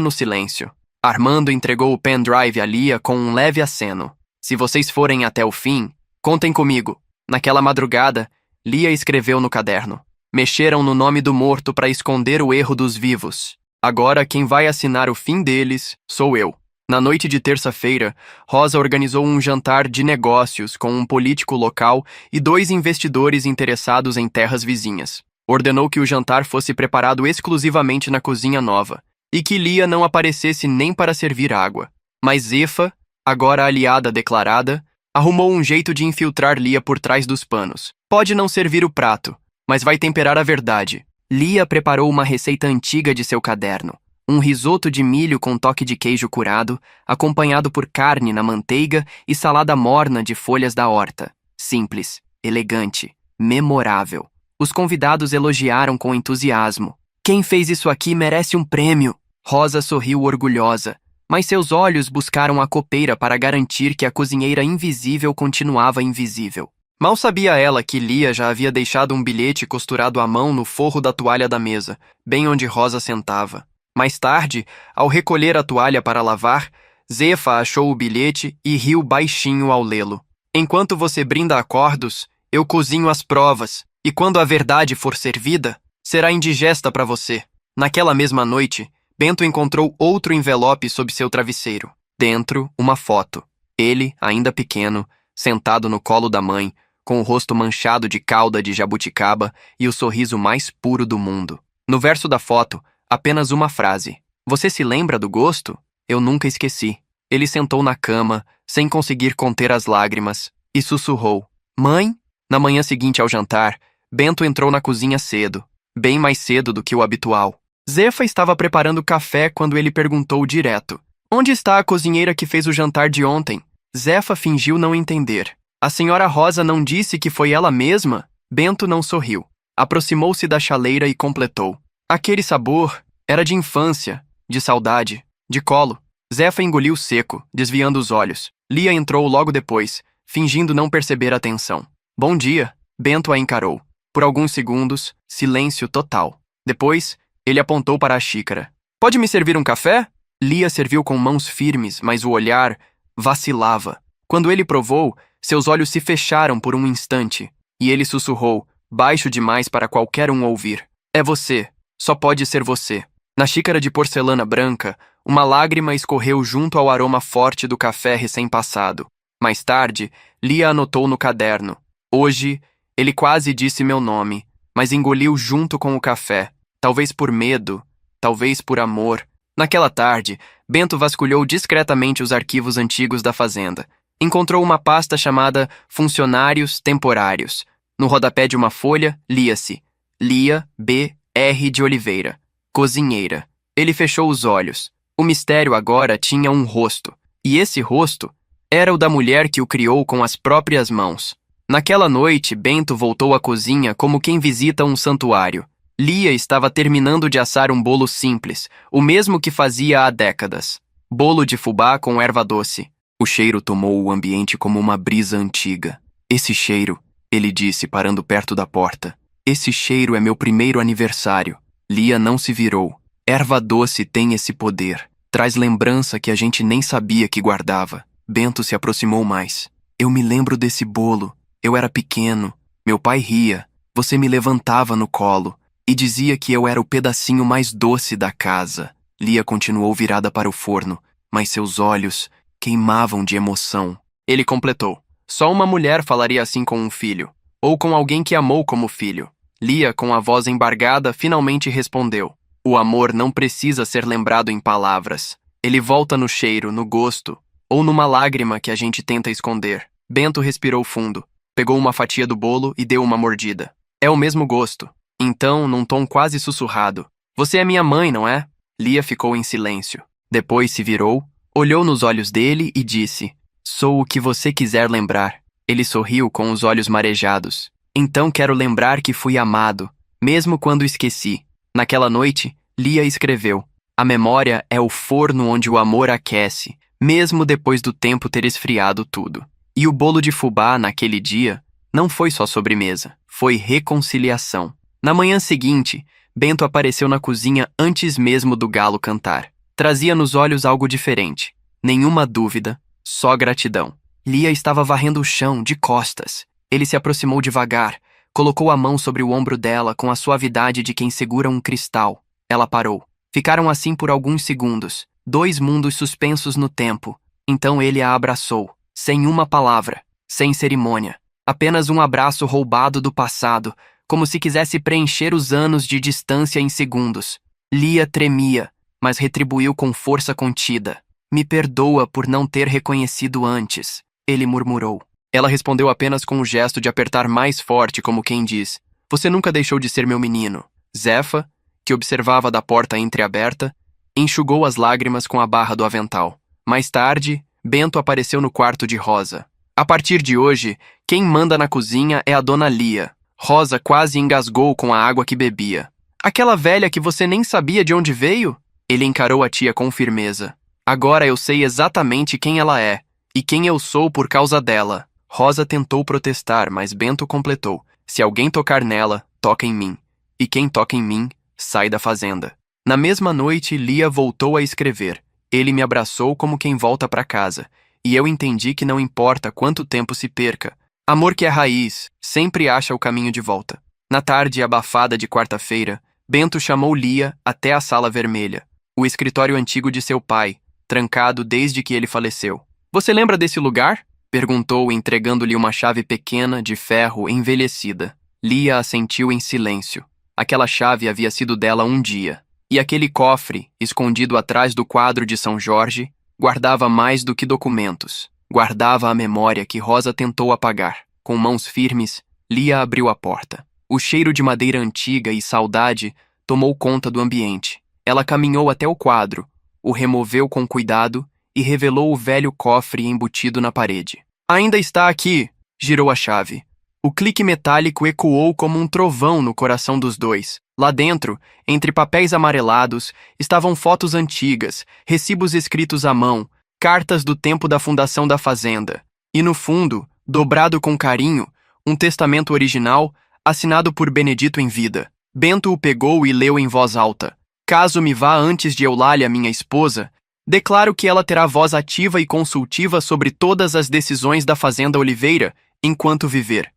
no silêncio. Armando entregou o pendrive a Lia com um leve aceno. Se vocês forem até o fim, contem comigo. Naquela madrugada, Lia escreveu no caderno. Mexeram no nome do morto para esconder o erro dos vivos. Agora quem vai assinar o fim deles sou eu. Na noite de terça-feira, Rosa organizou um jantar de negócios com um político local e 2 investidores interessados em terras vizinhas. Ordenou que o jantar fosse preparado exclusivamente na cozinha nova e que Lia não aparecesse nem para servir água. Mas Zefa, agora aliada declarada, arrumou um jeito de infiltrar Lia por trás dos panos. Pode não servir o prato, mas vai temperar a verdade. Lia preparou uma receita antiga de seu caderno. Um risoto de milho com toque de queijo curado, acompanhado por carne na manteiga e salada morna de folhas da horta. Simples, elegante, memorável. Os convidados elogiaram com entusiasmo. Quem fez isso aqui merece um prêmio. Rosa sorriu orgulhosa, mas seus olhos buscaram a copeira para garantir que a cozinheira invisível continuava invisível. Mal sabia ela que Lia já havia deixado um bilhete costurado à mão no forro da toalha da mesa, bem onde Rosa sentava. Mais tarde, ao recolher a toalha para lavar, Zefa achou o bilhete e riu baixinho ao lê-lo. Enquanto você brinda acordos, eu cozinho as provas, e quando a verdade for servida, será indigesta para você. Naquela mesma noite, Bento encontrou outro envelope sob seu travesseiro. Dentro, uma foto. Ele, ainda pequeno, sentado no colo da mãe, com o rosto manchado de cauda de jabuticaba e o sorriso mais puro do mundo. No verso da foto, apenas uma frase. Você se lembra do gosto? Eu nunca esqueci. Ele sentou na cama, sem conseguir conter as lágrimas, e sussurrou. Mãe? Na manhã seguinte ao jantar, Bento entrou na cozinha cedo, bem mais cedo do que o habitual. Zefa estava preparando café quando ele perguntou direto. Onde está a cozinheira que fez o jantar de ontem? Zefa fingiu não entender. A senhora Rosa não disse que foi ela mesma? Bento não sorriu. Aproximou-se da chaleira e completou. Aquele sabor era de infância, de saudade, de colo. Zefa engoliu seco, desviando os olhos. Lia entrou logo depois, fingindo não perceber a tensão. Bom dia, Bento a encarou. Por alguns segundos, silêncio total. Depois, ele apontou para a xícara. Pode me servir um café? Lia serviu com mãos firmes, mas o olhar vacilava. Quando ele provou, seus olhos se fecharam por um instante, e ele sussurrou, baixo demais para qualquer um ouvir. É você. Só pode ser você. Na xícara de porcelana branca, uma lágrima escorreu junto ao aroma forte do café recém-passado. Mais tarde, Lia anotou no caderno. Hoje, ele quase disse meu nome, mas engoliu junto com o café. Talvez por medo, talvez por amor. Naquela tarde, Bento vasculhou discretamente os arquivos antigos da fazenda. Encontrou uma pasta chamada Funcionários Temporários. No rodapé de uma folha, lia-se Lia B. R. de Oliveira, cozinheira. Ele fechou os olhos. O mistério agora tinha um rosto, e esse rosto era o da mulher que o criou com as próprias mãos. Naquela noite, Bento voltou à cozinha como quem visita um santuário. Lia estava terminando de assar um bolo simples, o mesmo que fazia há décadas. Bolo de fubá com erva doce. O cheiro tomou o ambiente como uma brisa antiga. Esse cheiro, ele disse, parando perto da porta. Esse cheiro é meu primeiro aniversário. Lia não se virou. Erva doce tem esse poder. Traz lembrança que a gente nem sabia que guardava. Bento se aproximou mais. Eu me lembro desse bolo. Eu era pequeno. Meu pai ria. Você me levantava no colo e dizia que eu era o pedacinho mais doce da casa. Lia continuou virada para o forno, mas seus olhos queimavam de emoção. Ele completou. Só uma mulher falaria assim com um filho, ou com alguém que amou como filho. Lia, com a voz embargada, finalmente respondeu. O amor não precisa ser lembrado em palavras. Ele volta no cheiro, no gosto, ou numa lágrima que a gente tenta esconder. Bento respirou fundo, pegou uma fatia do bolo e deu uma mordida. É o mesmo gosto. Então, num tom quase sussurrado. Você é minha mãe, não é? Lia ficou em silêncio. Depois se virou, olhou nos olhos dele e disse, sou o que você quiser lembrar. Ele sorriu com os olhos marejados. Então quero lembrar que fui amado, mesmo quando esqueci. Naquela noite, Lia escreveu, a memória é o forno onde o amor aquece, mesmo depois do tempo ter esfriado tudo. E o bolo de fubá, naquele dia, não foi só sobremesa, foi reconciliação. Na manhã seguinte, Bento apareceu na cozinha antes mesmo do galo cantar. Trazia nos olhos algo diferente. Nenhuma dúvida, só gratidão. Lia estava varrendo o chão, de costas. Ele se aproximou devagar, colocou a mão sobre o ombro dela com a suavidade de quem segura um cristal. Ela parou. Ficaram assim por alguns segundos, dois mundos suspensos no tempo. Então ele a abraçou, sem uma palavra, sem cerimônia. Apenas um abraço roubado do passado, como se quisesse preencher os anos de distância em segundos. Lia tremia, mas retribuiu com força contida. Me perdoa por não ter reconhecido antes, ele murmurou. Ela respondeu apenas com um gesto de apertar mais forte, como quem diz, você nunca deixou de ser meu menino. Zefa, que observava da porta entreaberta, enxugou as lágrimas com a barra do avental. Mais tarde, Bento apareceu no quarto de Rosa. A partir de hoje, quem manda na cozinha é a dona Lia. Rosa quase engasgou com a água que bebia. Aquela velha que você nem sabia de onde veio? Ele encarou a tia com firmeza. Agora eu sei exatamente quem ela é, e quem eu sou por causa dela. Rosa tentou protestar, mas Bento completou. Se alguém tocar nela, toca em mim. E quem toca em mim, sai da fazenda. Na mesma noite, Lia voltou a escrever. Ele me abraçou como quem volta para casa, e eu entendi que não importa quanto tempo se perca. Amor que é raiz, sempre acha o caminho de volta. Na tarde abafada de quarta-feira, Bento chamou Lia até a sala vermelha, o escritório antigo de seu pai, trancado desde que ele faleceu. Você lembra desse lugar? Perguntou, entregando-lhe uma chave pequena, de ferro, envelhecida. Lia assentiu em silêncio. Aquela chave havia sido dela um dia. E aquele cofre, escondido atrás do quadro de São Jorge, guardava mais do que documentos. Guardava a memória que Rosa tentou apagar. Com mãos firmes, Lia abriu a porta. O cheiro de madeira antiga e saudade tomou conta do ambiente. Ela caminhou até o quadro, o removeu com cuidado e revelou o velho cofre embutido na parede. Ainda está aqui! Girou a chave. O clique metálico ecoou como um trovão no coração dos dois. Lá dentro, entre papéis amarelados, estavam fotos antigas, recibos escritos à mão, cartas do tempo da fundação da fazenda. E no fundo, dobrado com carinho, um testamento original, assinado por Benedito em vida. Bento o pegou e leu em voz alta. Caso me vá antes de Eulália, minha esposa, declaro que ela terá voz ativa e consultiva sobre todas as decisões da Fazenda Oliveira, enquanto viver.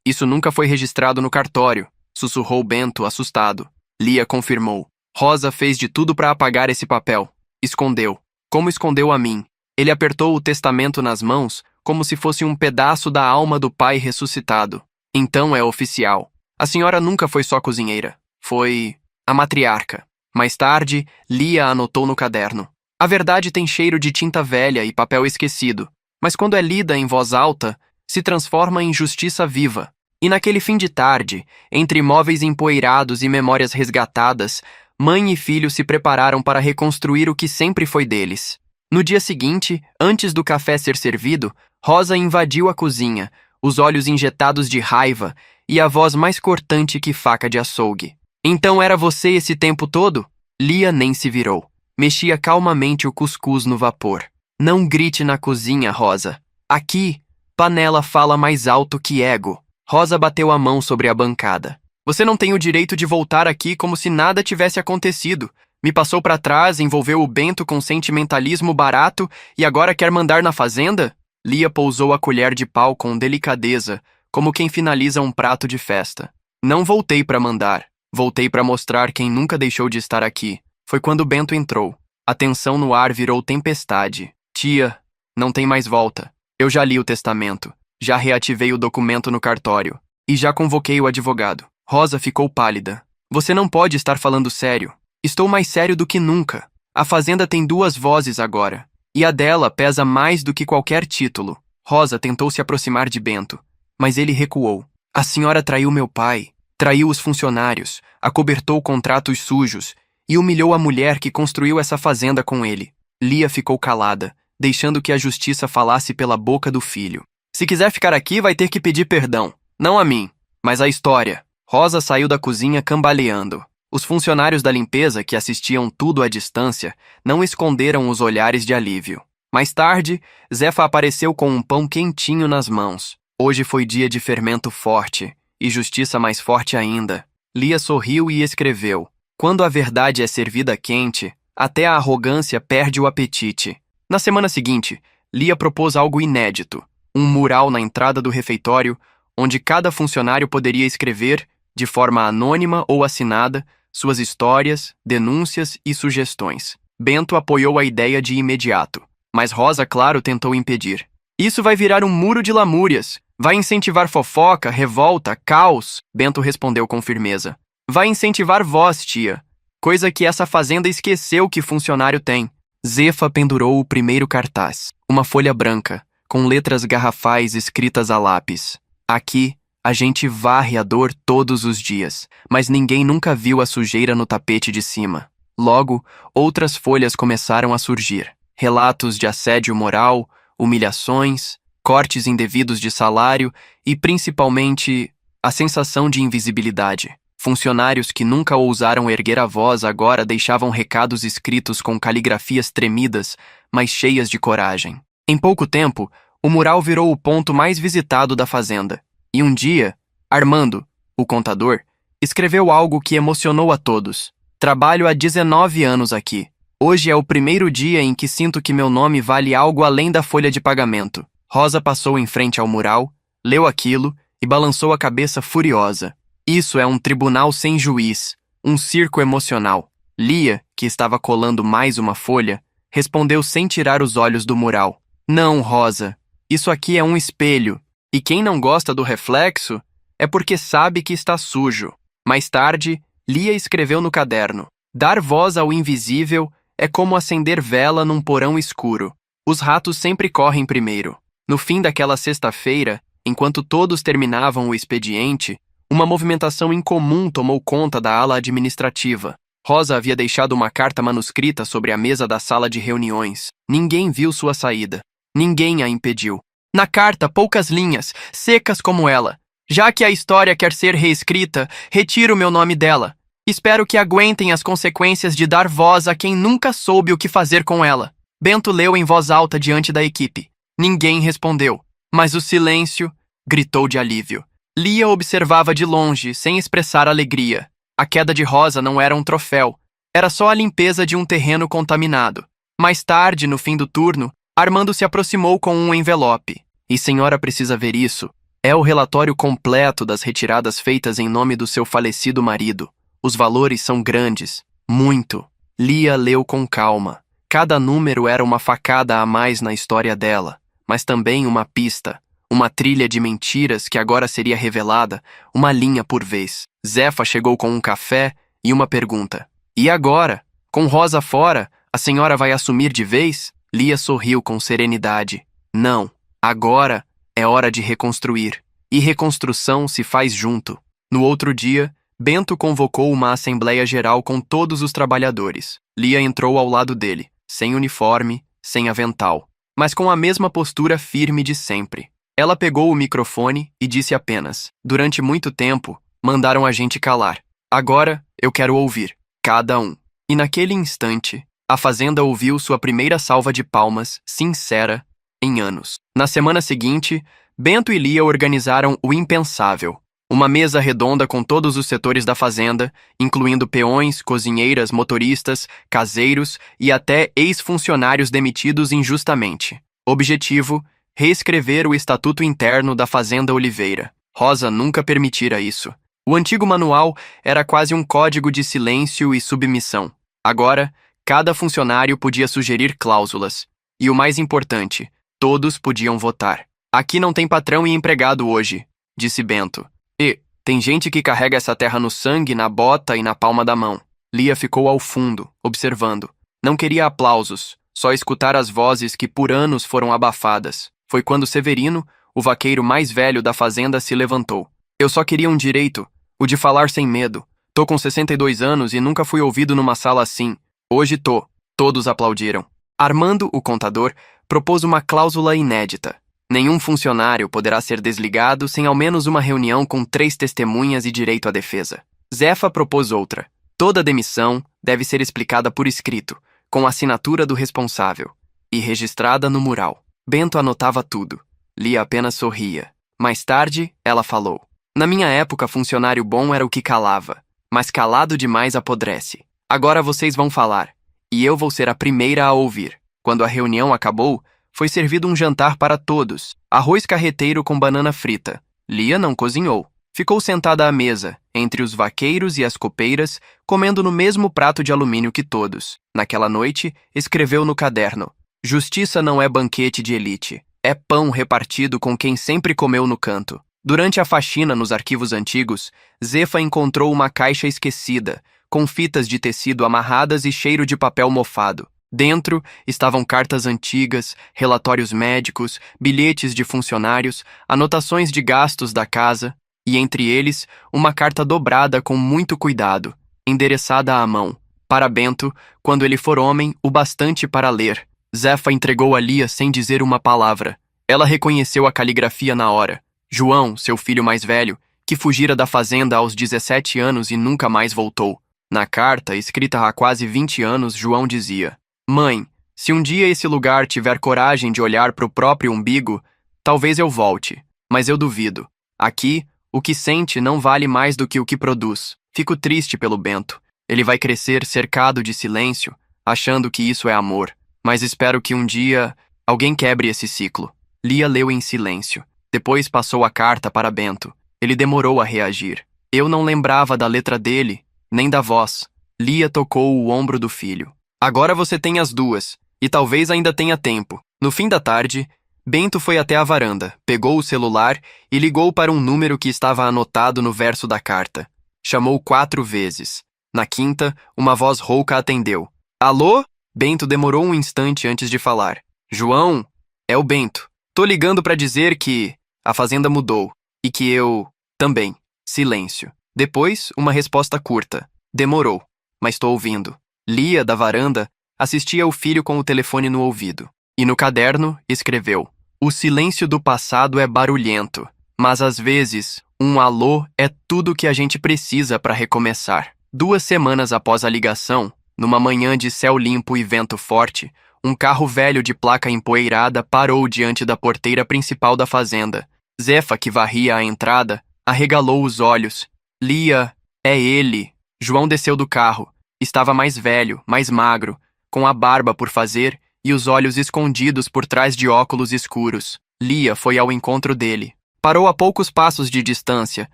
Isso nunca foi registrado no cartório, sussurrou Bento, assustado. Lia confirmou. Rosa fez de tudo para apagar esse papel. Escondeu. Como escondeu a mim. Ele apertou o testamento nas mãos, como se fosse um pedaço da alma do pai ressuscitado. Então é oficial. A senhora nunca foi só cozinheira. Foi a matriarca. Mais tarde, Lia anotou no caderno. A verdade tem cheiro de tinta velha e papel esquecido, mas quando é lida em voz alta, se transforma em justiça viva. E naquele fim de tarde, entre móveis empoeirados e memórias resgatadas, mãe e filho se prepararam para reconstruir o que sempre foi deles. No dia seguinte, antes do café ser servido, Rosa invadiu a cozinha, os olhos injetados de raiva e a voz mais cortante que faca de açougue. Então era você esse tempo todo? Lia nem se virou. Mexia calmamente o cuscuz no vapor. Não grite na cozinha, Rosa. Aqui, panela fala mais alto que ego. Rosa bateu a mão sobre a bancada. Você não tem o direito de voltar aqui como se nada tivesse acontecido. Me passou para trás, envolveu o Bento com sentimentalismo barato e agora quer mandar na fazenda? Lia pousou a colher de pau com delicadeza, como quem finaliza um prato de festa. Não voltei para mandar. Voltei para mostrar quem nunca deixou de estar aqui. Foi quando Bento entrou. A tensão no ar virou tempestade. Tia, não tem mais volta. Eu já li o testamento. Já reativei o documento no cartório. E já convoquei o advogado. Rosa ficou pálida. Você não pode estar falando sério. Estou mais sério do que nunca. A fazenda tem duas vozes agora. E a dela pesa mais do que qualquer título. Rosa tentou se aproximar de Bento, mas ele recuou. A senhora traiu meu pai. Traiu os funcionários, acobertou contratos sujos e humilhou a mulher que construiu essa fazenda com ele. Lia ficou calada, deixando que a justiça falasse pela boca do filho. Se quiser ficar aqui, vai ter que pedir perdão. Não a mim, mas à história. Rosa saiu da cozinha cambaleando. Os funcionários da limpeza, que assistiam tudo à distância, não esconderam os olhares de alívio. Mais tarde, Zefa apareceu com um pão quentinho nas mãos. Hoje foi dia de fermento forte. E justiça mais forte ainda. Lia sorriu e escreveu. Quando a verdade é servida quente, até a arrogância perde o apetite. Na semana seguinte, Lia propôs algo inédito. Um mural na entrada do refeitório, onde cada funcionário poderia escrever, de forma anônima ou assinada, suas histórias, denúncias e sugestões. Bento apoiou a ideia de imediato, mas Rosa, claro, tentou impedir. Isso vai virar um muro de lamúrias. Vai incentivar fofoca, revolta, caos, Bento respondeu com firmeza. Vai incentivar voz, tia. Coisa que essa fazenda esqueceu que funcionário tem. Zefa pendurou o primeiro cartaz. Uma folha branca, com letras garrafais escritas a lápis. Aqui, a gente varre a dor todos os dias, mas ninguém nunca viu a sujeira no tapete de cima. Logo, outras folhas começaram a surgir. Relatos de assédio moral, humilhações, cortes indevidos de salário e, principalmente, a sensação de invisibilidade. Funcionários que nunca ousaram erguer a voz agora deixavam recados escritos com caligrafias tremidas, mas cheias de coragem. Em pouco tempo, o mural virou o ponto mais visitado da fazenda. E um dia, Armando, o contador, escreveu algo que emocionou a todos. Trabalho há 19 anos aqui. Hoje é o primeiro dia em que sinto que meu nome vale algo além da folha de pagamento. Rosa passou em frente ao mural, leu aquilo e balançou a cabeça furiosa. Isso é um tribunal sem juiz, um circo emocional. Lia, que estava colando mais uma folha, respondeu sem tirar os olhos do mural. Não, Rosa. Isso aqui é um espelho. E quem não gosta do reflexo é porque sabe que está sujo. Mais tarde, Lia escreveu no caderno: dar voz ao invisível é como acender vela num porão escuro. Os ratos sempre correm primeiro. No fim daquela sexta-feira, enquanto todos terminavam o expediente, uma movimentação incomum tomou conta da ala administrativa. Rosa havia deixado uma carta manuscrita sobre a mesa da sala de reuniões. Ninguém viu sua saída. Ninguém a impediu. Na carta, poucas linhas, secas como ela. Já que a história quer ser reescrita, retiro meu nome dela. Espero que aguentem as consequências de dar voz a quem nunca soube o que fazer com ela. Bento leu em voz alta diante da equipe. Ninguém respondeu, mas o silêncio gritou de alívio. Lia observava de longe, sem expressar alegria. A queda de Rosa não era um troféu. Era só a limpeza de um terreno contaminado. Mais tarde, no fim do turno, Armando se aproximou com um envelope. E senhora precisa ver isso. É o relatório completo das retiradas feitas em nome do seu falecido marido. Os valores são grandes. Muito. Lia leu com calma. Cada número era uma facada a mais na história dela, mas também uma pista. Uma trilha de mentiras que agora seria revelada, uma linha por vez. Zefa chegou com um café e uma pergunta. E agora? Com Rosa fora, a senhora vai assumir de vez? Lia sorriu com serenidade. Não, agora é hora de reconstruir. E reconstrução se faz junto. No outro dia, Bento convocou uma assembleia geral com todos os trabalhadores. Lia entrou ao lado dele, sem uniforme, sem avental, mas com a mesma postura firme de sempre. Ela pegou o microfone e disse apenas: durante muito tempo, mandaram a gente calar. Agora, eu quero ouvir. Cada um. E naquele instante, a fazenda ouviu sua primeira salva de palmas, sincera, em anos. Na semana seguinte, Bento e Lia organizaram o impensável. Uma mesa redonda com todos os setores da fazenda, incluindo peões, cozinheiras, motoristas, caseiros e até ex-funcionários demitidos injustamente. Objetivo: reescrever o estatuto interno da Fazenda Oliveira. Rosa nunca permitira isso. O antigo manual era quase um código de silêncio e submissão. Agora, cada funcionário podia sugerir cláusulas. E o mais importante, todos podiam votar. Aqui não tem patrão e empregado hoje, disse Bento. E tem gente que carrega essa terra no sangue, na bota e na palma da mão. Lia ficou ao fundo, observando. Não queria aplausos, só escutar as vozes que por anos foram abafadas. Foi quando Severino, o vaqueiro mais velho da fazenda, se levantou. Eu só queria um direito, o de falar sem medo. Tô com 62 anos e nunca fui ouvido numa sala assim. Hoje tô. Todos aplaudiram. Armando, o contador, propôs uma cláusula inédita. Nenhum funcionário poderá ser desligado sem ao menos uma reunião com 3 testemunhas e direito à defesa. Zefa propôs outra. Toda demissão deve ser explicada por escrito, com a assinatura do responsável, e registrada no mural. Bento anotava tudo. Lia apenas sorria. Mais tarde, ela falou. Na minha época, funcionário bom era o que calava, mas calado demais apodrece. Agora vocês vão falar, e eu vou ser a primeira a ouvir. Quando a reunião acabou, foi servido um jantar para todos. Arroz carreteiro com banana frita. Lia não cozinhou. Ficou sentada à mesa, entre os vaqueiros e as copeiras, comendo no mesmo prato de alumínio que todos. Naquela noite, escreveu no caderno: justiça não é banquete de elite. É pão repartido com quem sempre comeu no canto. Durante a faxina nos arquivos antigos, Zefa encontrou uma caixa esquecida, com fitas de tecido amarradas e cheiro de papel mofado. Dentro estavam cartas antigas, relatórios médicos, bilhetes de funcionários, anotações de gastos da casa, e entre eles, uma carta dobrada com muito cuidado, endereçada à mão. Para Bento, quando ele for homem, o bastante para ler. Zefa entregou a Lia sem dizer uma palavra. Ela reconheceu a caligrafia na hora. João, seu filho mais velho, que fugira da fazenda aos 17 anos e nunca mais voltou. Na carta, escrita há quase 20 anos, João dizia: Mãe, se um dia esse lugar tiver coragem de olhar para o próprio umbigo, talvez eu volte, mas eu duvido. Aqui, o que sente não vale mais do que o que produz. Fico triste pelo Bento. Ele vai crescer cercado de silêncio, achando que isso é amor. Mas espero que um dia alguém quebre esse ciclo. Lia leu em silêncio. Depois passou a carta para Bento. Ele demorou a reagir. Eu não lembrava da letra dele, nem da voz. Lia tocou o ombro do filho. Agora você tem as duas, e talvez ainda tenha tempo. No fim da tarde, Bento foi até a varanda, pegou o celular e ligou para um número que estava anotado no verso da carta. Chamou 4 vezes. Na quinta, uma voz rouca atendeu. Alô? Bento demorou um instante antes de falar. João, é o Bento. Tô ligando para dizer que a fazenda mudou e que eu também. Silêncio. Depois, uma resposta curta. Demorou, mas tô ouvindo. Lia, da varanda, assistia o filho com o telefone no ouvido. E no caderno, escreveu: O silêncio do passado é barulhento, mas às vezes, um alô é tudo que a gente precisa para recomeçar. 2 semanas após a ligação, numa manhã de céu limpo e vento forte, um carro velho de placa empoeirada parou diante da porteira principal da fazenda. Zefa, que varria a entrada, arregalou os olhos. Lia, é ele. João desceu do carro. Estava mais velho, mais magro, com a barba por fazer e os olhos escondidos por trás de óculos escuros. Lia foi ao encontro dele. Parou a poucos passos de distância.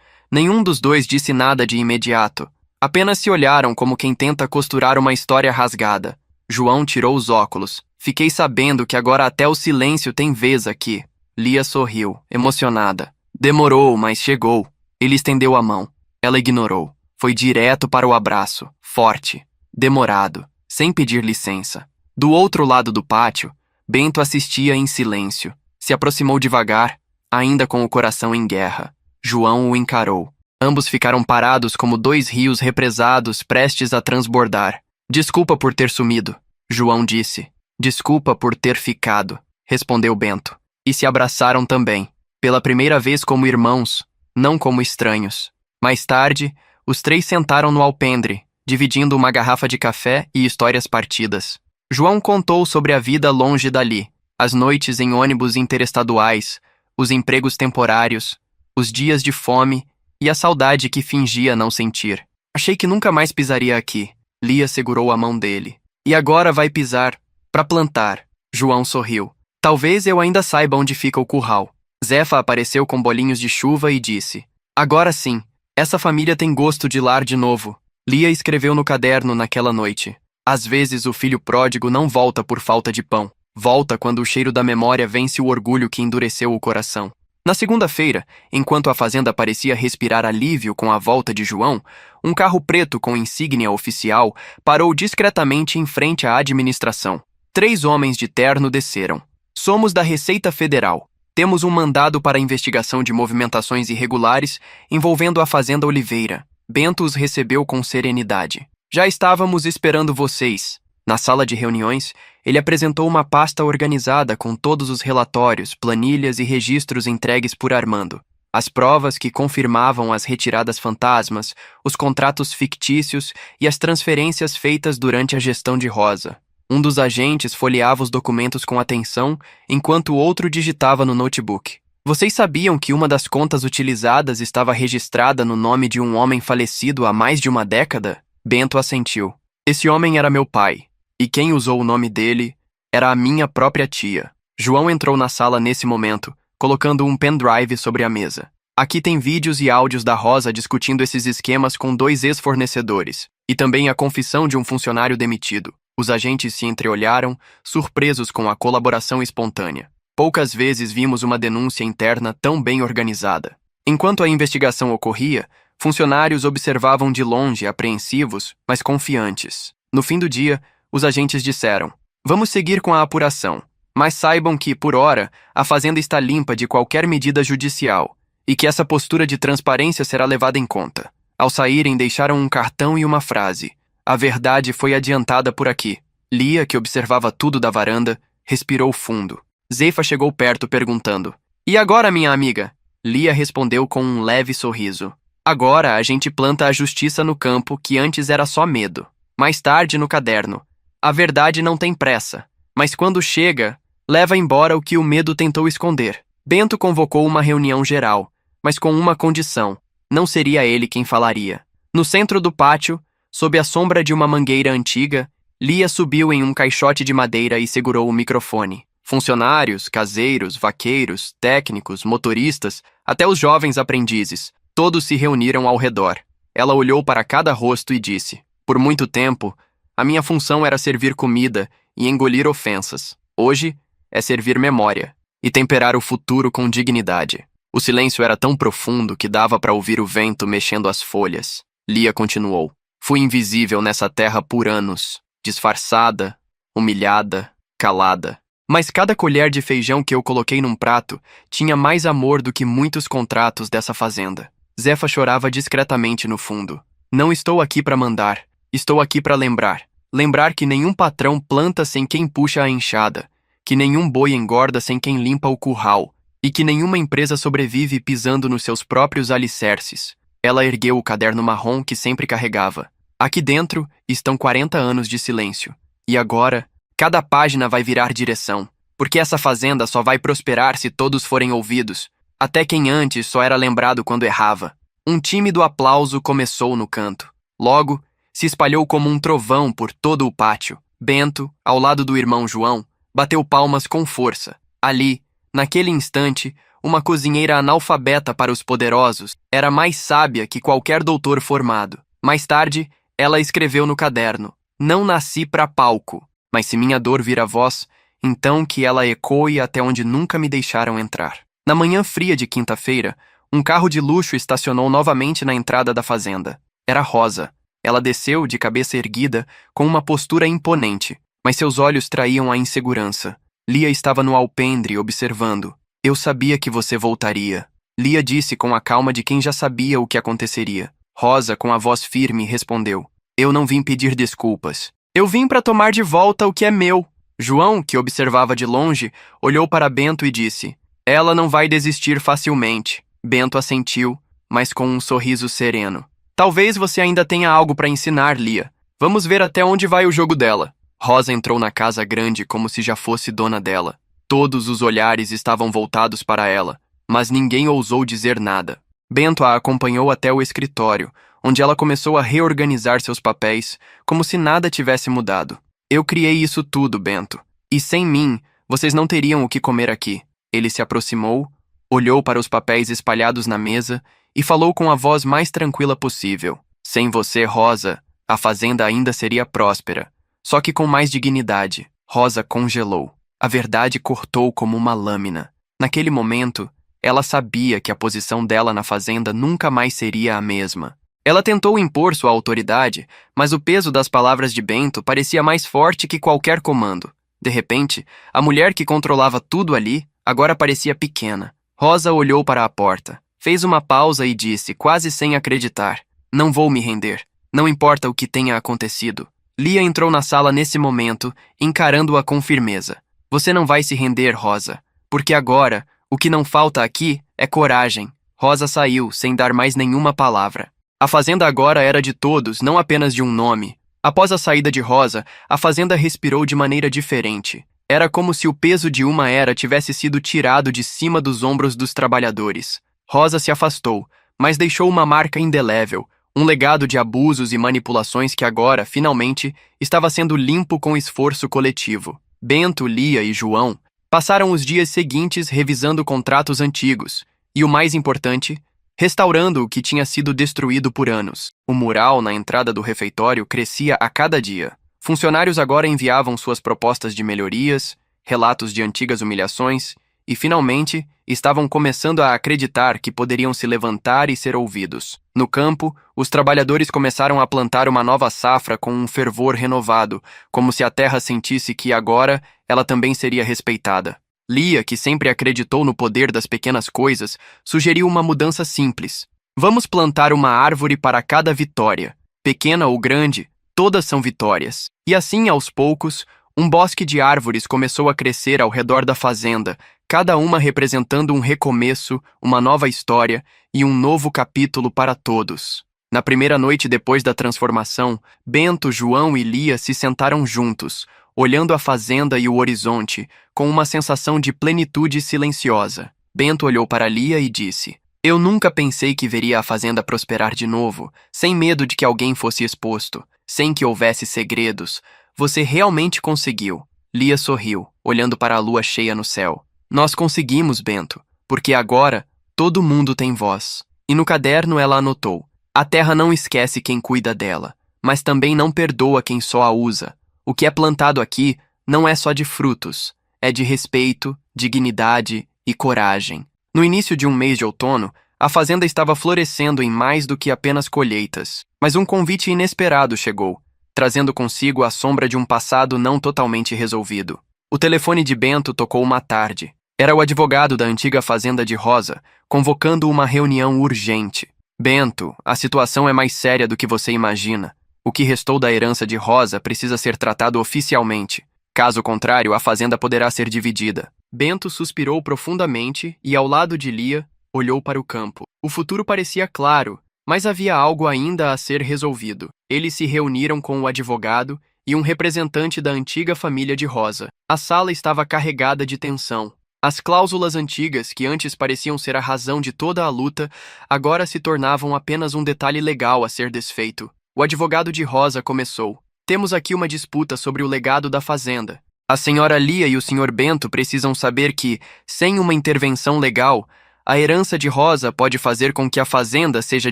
Nenhum dos dois disse nada de imediato. Apenas se olharam como quem tenta costurar uma história rasgada. João tirou os óculos. Fiquei sabendo que agora até o silêncio tem vez aqui. Lia sorriu, emocionada. Demorou, mas chegou. Ele estendeu a mão. Ela ignorou. Foi direto para o abraço, forte, demorado, sem pedir licença. Do outro lado do pátio, Bento assistia em silêncio. Se aproximou devagar, ainda com o coração em guerra. João o encarou. Ambos ficaram parados como 2 rios represados prestes a transbordar. Desculpa por ter sumido, João disse. Desculpa por ter ficado, respondeu Bento. E se abraçaram também, pela primeira vez como irmãos, não como estranhos. Mais tarde, os 3 sentaram no alpendre, dividindo uma garrafa de café e histórias partidas. João contou sobre a vida longe dali, as noites em ônibus interestaduais, os empregos temporários, os dias de fome e a saudade que fingia não sentir. Achei que nunca mais pisaria aqui. Lia segurou a mão dele. E agora vai pisar, para plantar. João sorriu. Talvez eu ainda saiba onde fica o curral. Zefa apareceu com bolinhos de chuva e disse: Agora sim. Essa família tem gosto de lar de novo. Lia escreveu no caderno naquela noite. Às vezes o filho pródigo não volta por falta de pão. Volta quando o cheiro da memória vence o orgulho que endureceu o coração. Na segunda-feira, enquanto a fazenda parecia respirar alívio com a volta de João, um carro preto com insígnia oficial parou discretamente em frente à administração. 3 homens de terno desceram. Somos da Receita Federal. Temos um mandado para investigação de movimentações irregulares envolvendo a Fazenda Oliveira. Bento os recebeu com serenidade. Já estávamos esperando vocês. Na sala de reuniões, ele apresentou uma pasta organizada com todos os relatórios, planilhas e registros entregues por Armando. As provas que confirmavam as retiradas fantasmas, os contratos fictícios e as transferências feitas durante a gestão de Rosa. Um dos agentes folheava os documentos com atenção, enquanto o outro digitava no notebook. Vocês sabiam que uma das contas utilizadas estava registrada no nome de um homem falecido há mais de uma década? Bento assentiu. Esse homem era meu pai, e quem usou o nome dele era a minha própria tia. João entrou na sala nesse momento, colocando um pendrive sobre a mesa. Aqui tem vídeos e áudios da Rosa discutindo esses esquemas com 2 ex-fornecedores, e também a confissão de um funcionário demitido. Os agentes se entreolharam, surpresos com a colaboração espontânea. Poucas vezes vimos uma denúncia interna tão bem organizada. Enquanto a investigação ocorria, funcionários observavam de longe, apreensivos, mas confiantes. No fim do dia, os agentes disseram: Vamos seguir com a apuração, mas saibam que, por hora, a fazenda está limpa de qualquer medida judicial e que essa postura de transparência será levada em conta. Ao saírem, deixaram um cartão e uma frase: A verdade foi adiantada por aqui. Lia, que observava tudo da varanda, respirou fundo. Zefa chegou perto perguntando: E agora, minha amiga? Lia respondeu com um leve sorriso: Agora a gente planta a justiça no campo que antes era só medo. Mais tarde, no caderno: A verdade não tem pressa, mas quando chega, leva embora o que o medo tentou esconder. Bento convocou uma reunião geral, mas com uma condição: não seria ele quem falaria. No centro do pátio, Sob a sombra de uma mangueira antiga, Lia subiu em um caixote de madeira e segurou o microfone. Funcionários, caseiros, vaqueiros, técnicos, motoristas, até os jovens aprendizes, todos se reuniram ao redor. Ela olhou para cada rosto e disse: por muito tempo, a minha função era servir comida e engolir ofensas. Hoje, é servir memória e temperar o futuro com dignidade. O silêncio era tão profundo que dava para ouvir o vento mexendo as folhas. Lia continuou: fui invisível nessa terra por anos, disfarçada, humilhada, calada. Mas cada colher de feijão que eu coloquei num prato tinha mais amor do que muitos contratos dessa fazenda. Zefa chorava discretamente no fundo. Não estou aqui para mandar, estou aqui para lembrar. Lembrar que nenhum patrão planta sem quem puxa a enxada, que nenhum boi engorda sem quem limpa o curral, e que nenhuma empresa sobrevive pisando nos seus próprios alicerces. Ela ergueu o caderno marrom que sempre carregava. Aqui dentro estão 40 anos de silêncio. E agora, cada página vai virar direção, porque essa fazenda só vai prosperar se todos forem ouvidos. Até quem antes só era lembrado quando errava. Um tímido aplauso começou no canto. Logo, se espalhou como um trovão por todo o pátio. Bento, ao lado do irmão João, bateu palmas com força. Ali, naquele instante, uma cozinheira analfabeta para os poderosos era mais sábia que qualquer doutor formado. Mais tarde, ela escreveu no caderno: não nasci para palco, mas se minha dor vir a voz, então que ela ecoe até onde nunca me deixaram entrar. Na manhã fria de quinta-feira, um carro de luxo estacionou novamente na entrada da fazenda. Era Rosa. Ela desceu de cabeça erguida, com uma postura imponente, mas seus olhos traíam a insegurança. Lia estava no alpendre, observando. Eu sabia que você voltaria. Lia disse com a calma de quem já sabia o que aconteceria. Rosa, com a voz firme, respondeu: eu não vim pedir desculpas. Eu vim para tomar de volta o que é meu. João, que observava de longe, olhou para Bento e disse: ela não vai desistir facilmente. Bento assentiu, mas com um sorriso sereno. Talvez você ainda tenha algo para ensinar, Lia. Vamos ver até onde vai o jogo dela. Rosa entrou na casa grande como se já fosse dona dela. Todos os olhares estavam voltados para ela, mas ninguém ousou dizer nada. Bento a acompanhou até o escritório, onde ela começou a reorganizar seus papéis, como se nada tivesse mudado. Eu criei isso tudo, Bento. E sem mim, vocês não teriam o que comer aqui. Ele se aproximou, olhou para os papéis espalhados na mesa e falou com a voz mais tranquila possível. Sem você, Rosa, a fazenda ainda seria próspera, só que com mais dignidade. Rosa congelou. A verdade cortou como uma lâmina. Naquele momento, ela sabia que a posição dela na fazenda nunca mais seria a mesma. Ela tentou impor sua autoridade, mas o peso das palavras de Bento parecia mais forte que qualquer comando. De repente, a mulher que controlava tudo ali agora parecia pequena. Rosa olhou para a porta, fez uma pausa e disse, quase sem acreditar: não vou me render. Não importa o que tenha acontecido. Lia entrou na sala nesse momento, encarando-a com firmeza. Você não vai se render, Rosa, porque agora, o que não falta aqui é coragem. Rosa saiu, sem dar mais nenhuma palavra. A fazenda agora era de todos, não apenas de um nome. Após a saída de Rosa, a fazenda respirou de maneira diferente. Era como se o peso de uma era tivesse sido tirado de cima dos ombros dos trabalhadores. Rosa se afastou, mas deixou uma marca indelével, um legado de abusos e manipulações que agora, finalmente, estava sendo limpo com esforço coletivo. Bento, Lia e João passaram os dias seguintes revisando contratos antigos e, o mais importante, restaurando o que tinha sido destruído por anos. O mural na entrada do refeitório crescia a cada dia. Funcionários agora enviavam suas propostas de melhorias, relatos de antigas humilhações e, finalmente, estavam começando a acreditar que poderiam se levantar e ser ouvidos. No campo, os trabalhadores começaram a plantar uma nova safra com um fervor renovado, como se a terra sentisse que agora ela também seria respeitada. Lia, que sempre acreditou no poder das pequenas coisas, sugeriu uma mudança simples. Vamos plantar uma árvore para cada vitória. Pequena ou grande, todas são vitórias. E assim, aos poucos, um bosque de árvores começou a crescer ao redor da fazenda, cada uma representando um recomeço, uma nova história e um novo capítulo para todos. Na primeira noite depois da transformação, Bento, João e Lia se sentaram juntos, olhando a fazenda e o horizonte, com uma sensação de plenitude silenciosa. Bento olhou para Lia e disse: Eu nunca pensei que veria a fazenda prosperar de novo, sem medo de que alguém fosse exposto, sem que houvesse segredos. Você realmente conseguiu. Lia sorriu, olhando para a lua cheia no céu. Nós conseguimos, Bento, porque agora todo mundo tem voz. E no caderno ela anotou: a terra não esquece quem cuida dela, mas também não perdoa quem só a usa. O que é plantado aqui não é só de frutos, é de respeito, dignidade e coragem. No início de um mês de outono, a fazenda estava florescendo em mais do que apenas colheitas. Mas um convite inesperado chegou, trazendo consigo a sombra de um passado não totalmente resolvido. O telefone de Bento tocou uma tarde. Era o advogado da antiga fazenda de Rosa, convocando uma reunião urgente. Bento, a situação é mais séria do que você imagina. O que restou da herança de Rosa precisa ser tratado oficialmente. Caso contrário, a fazenda poderá ser dividida. Bento suspirou profundamente e, ao lado de Lia, olhou para o campo. O futuro parecia claro, mas havia algo ainda a ser resolvido. Eles se reuniram com o advogado e um representante da antiga família de Rosa. A sala estava carregada de tensão. As cláusulas antigas, que antes pareciam ser a razão de toda a luta, agora se tornavam apenas um detalhe legal a ser desfeito. O advogado de Rosa começou: temos aqui uma disputa sobre o legado da fazenda. A senhora Lia e o senhor Bento precisam saber que, sem uma intervenção legal, a herança de Rosa pode fazer com que a fazenda seja